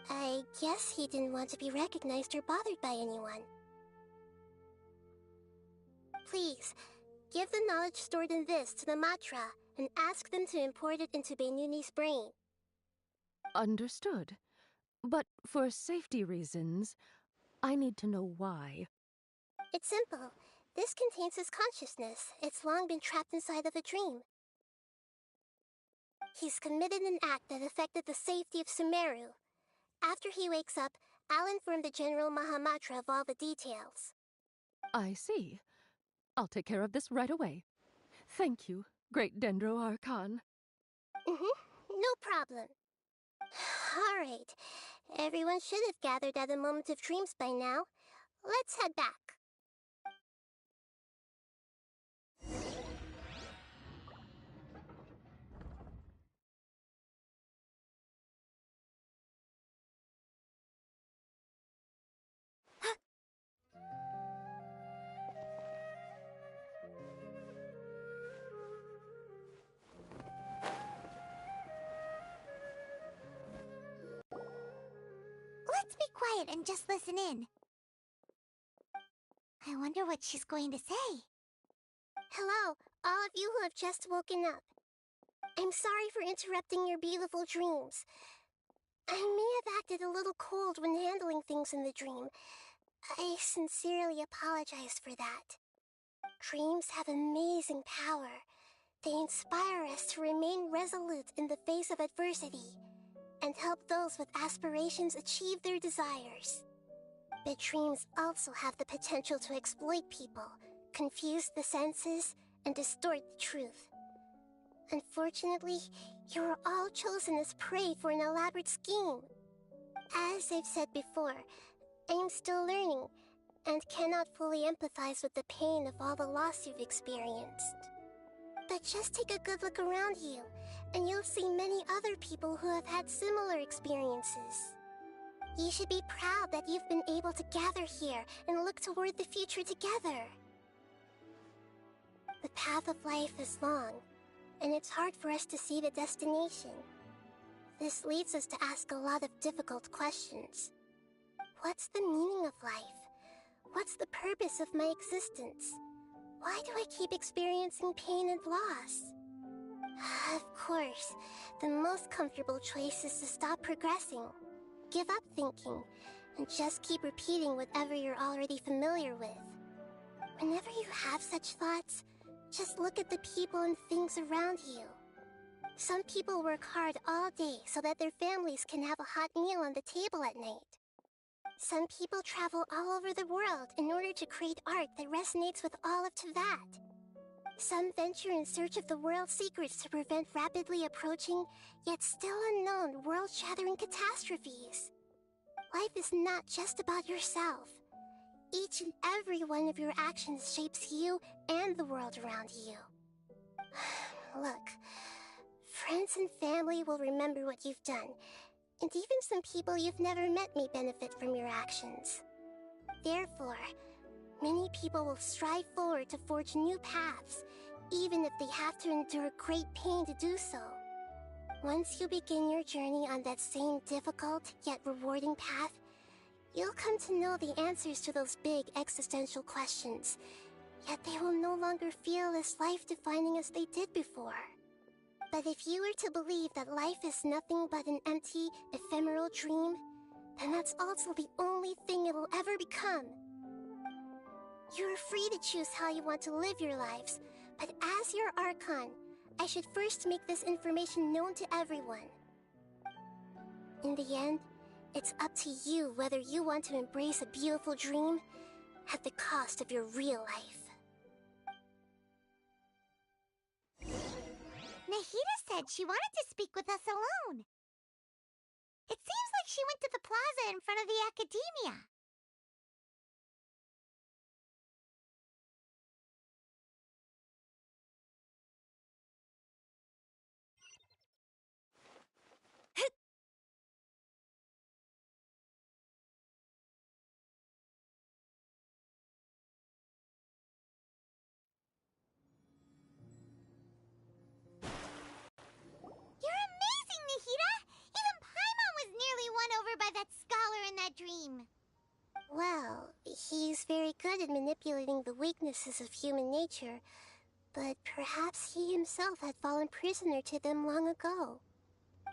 I guess he didn't want to be recognized or bothered by anyone. Please, give the knowledge stored in this to the Matra, and ask them to import it into Beinuni's brain. Understood. But for safety reasons, I need to know why. It's simple. This contains his consciousness. It's long been trapped inside of a dream. He's committed an act that affected the safety of Sumeru. After he wakes up, I'll inform the General Mahamatra of all the details. I see. I'll take care of this right away. Thank you, great Dendro Archon. No problem. Alright. Everyone should have gathered at a moment of dreams by now. Let's head back. quiet and just listen in. I wonder what she's going to say. Hello, all of you who have just woken up. I'm sorry for interrupting your beautiful dreams. I may have acted a little cold when handling things in the dream. I sincerely apologize for that. Dreams have amazing power. They inspire us to remain resolute in the face of adversity and help those with aspirations achieve their desires. But dreams also have the potential to exploit people, confuse the senses, and distort the truth. Unfortunately, you were all chosen as prey for an elaborate scheme. As I've said before, I am still learning and cannot fully empathize with the pain of all the loss you've experienced. But just take a good look around you, and you'll see many other people who have had similar experiences. You should be proud that you've been able to gather here and look toward the future together. The path of life is long, and it's hard for us to see the destination. This leads us to ask a lot of difficult questions. What's the meaning of life? What's the purpose of my existence? Why do I keep experiencing pain and loss? Of course, the most comfortable choice is to stop progressing. Give up thinking, and just keep repeating whatever you're already familiar with. Whenever you have such thoughts, just look at the people and things around you. Some people work hard all day so that their families can have a hot meal on the table at night. Some people travel all over the world in order to create art that resonates with all of Teyvat. Some venture in search of the world's secrets to prevent rapidly approaching, yet still unknown, world-shattering catastrophes. Life is not just about yourself. Each and every one of your actions shapes you and the world around you. Look, friends and family will remember what you've done, and even some people you've never met may benefit from your actions. Therefore, many people will strive forward to forge new paths, even if they have to endure great pain to do so. Once you begin your journey on that same difficult yet rewarding path, you'll come to know the answers to those big existential questions, yet they will no longer feel as life-defining as they did before. But if you were to believe that life is nothing but an empty, ephemeral dream, then that's also the only thing it will ever become. You're free to choose how you want to live your lives, but as your Archon, I should first make this information known to everyone. In the end, it's up to you whether you want to embrace a beautiful dream at the cost of your real life. Nahida said she wanted to speak with us alone. It seems like she went to the plaza in front of the academia. You're amazing, Nahida! Even Paimon was nearly won over by that scholar in that dream. Well, he's very good at manipulating the weaknesses of human nature, but perhaps he himself had fallen prisoner to them long ago.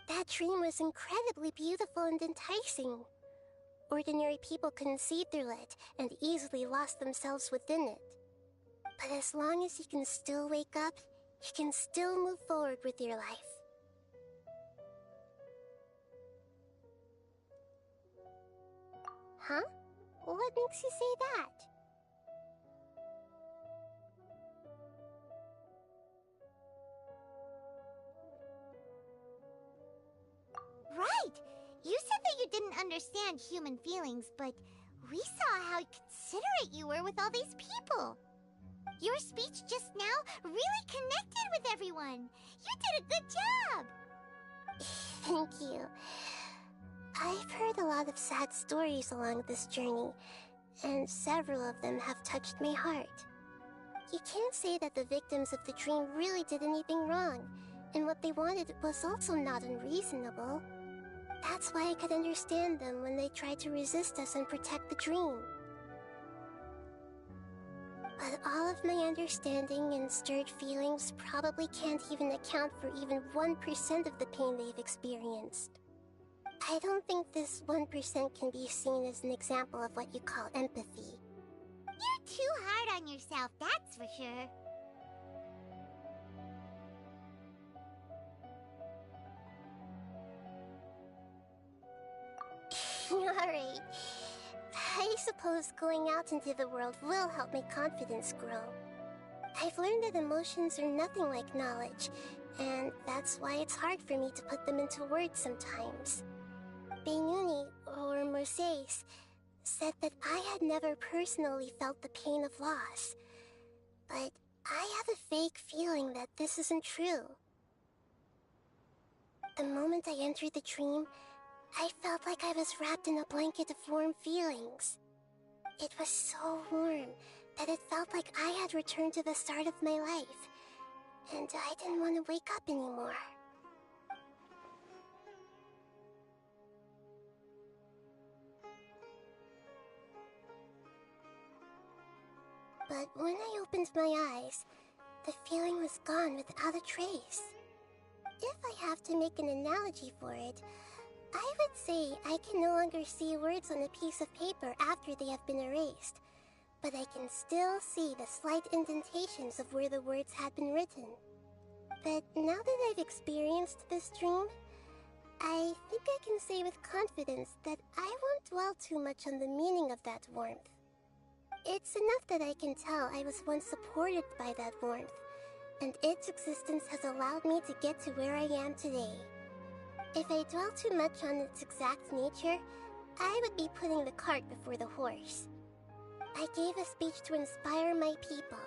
That dream was incredibly beautiful and enticing. Ordinary people couldn't see through it and easily lost themselves within it. But as long as you can still wake up, you can still move forward with your life. Huh? What makes you say that? Right! You said that you didn't understand human feelings, but we saw how considerate you were with all these people. Your speech just now really connected with everyone. You did a good job! Thank you. I've heard a lot of sad stories along this journey, and several of them have touched my heart. You can't say that the victims of the dream really did anything wrong, and what they wanted was also not unreasonable. That's why I could understand them when they tried to resist us and protect the dream. But all of my understanding and stirred feelings probably can't even account for even 1% of the pain they've experienced. I don't think this 1% can be seen as an example of what you call empathy. You're too hard on yourself, that's for sure. Alright. I suppose going out into the world will help my confidence grow. I've learned that emotions are nothing like knowledge, and that's why it's hard for me to put them into words sometimes. Beinuni, or Mercedes, said that I had never personally felt the pain of loss, but I have a vague feeling that this isn't true. The moment I entered the dream, I felt like I was wrapped in a blanket of warm feelings. It was so warm that it felt like I had returned to the start of my life, and I didn't want to wake up anymore. But when I opened my eyes, the feeling was gone without a trace. If I have to make an analogy for it, I would say I can no longer see words on a piece of paper after they have been erased, but I can still see the slight indentations of where the words had been written. But now that I've experienced this dream, I think I can say with confidence that I won't dwell too much on the meaning of that warmth. It's enough that I can tell I was once supported by that warmth, and its existence has allowed me to get to where I am today. If I dwell too much on its exact nature, I would be putting the cart before the horse. I gave a speech to inspire my people,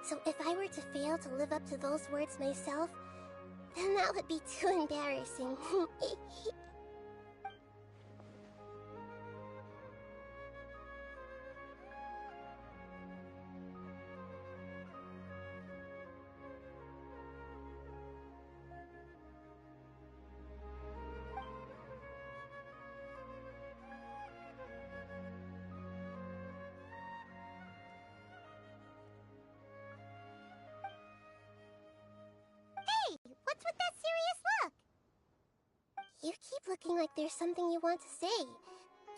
so if I were to fail to live up to those words myself, then that would be too embarrassing. What's with that serious look? You keep looking like there's something you want to say.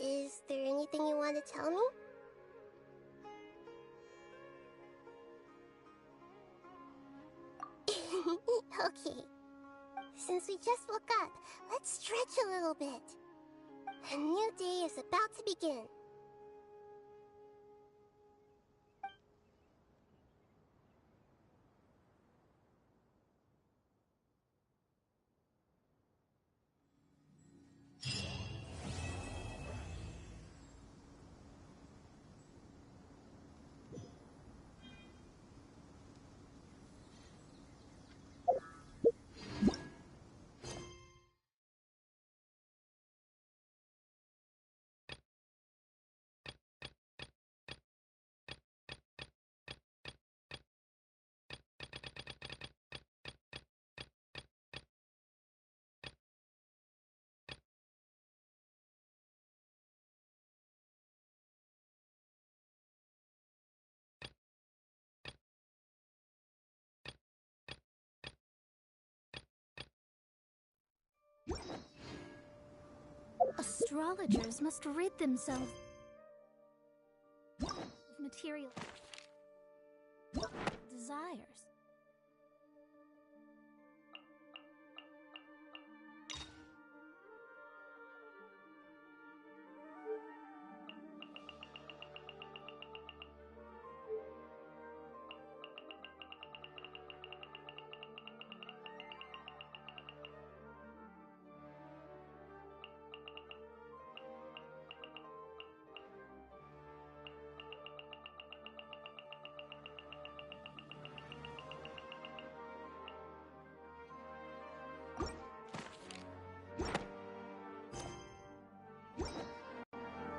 Is there anything you want to tell me? Okay. Since we just woke up, let's stretch a little bit. A new day is about to begin. Astrologers must rid themselves of material desires.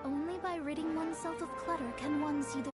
Only by ridding oneself of clutter can one see the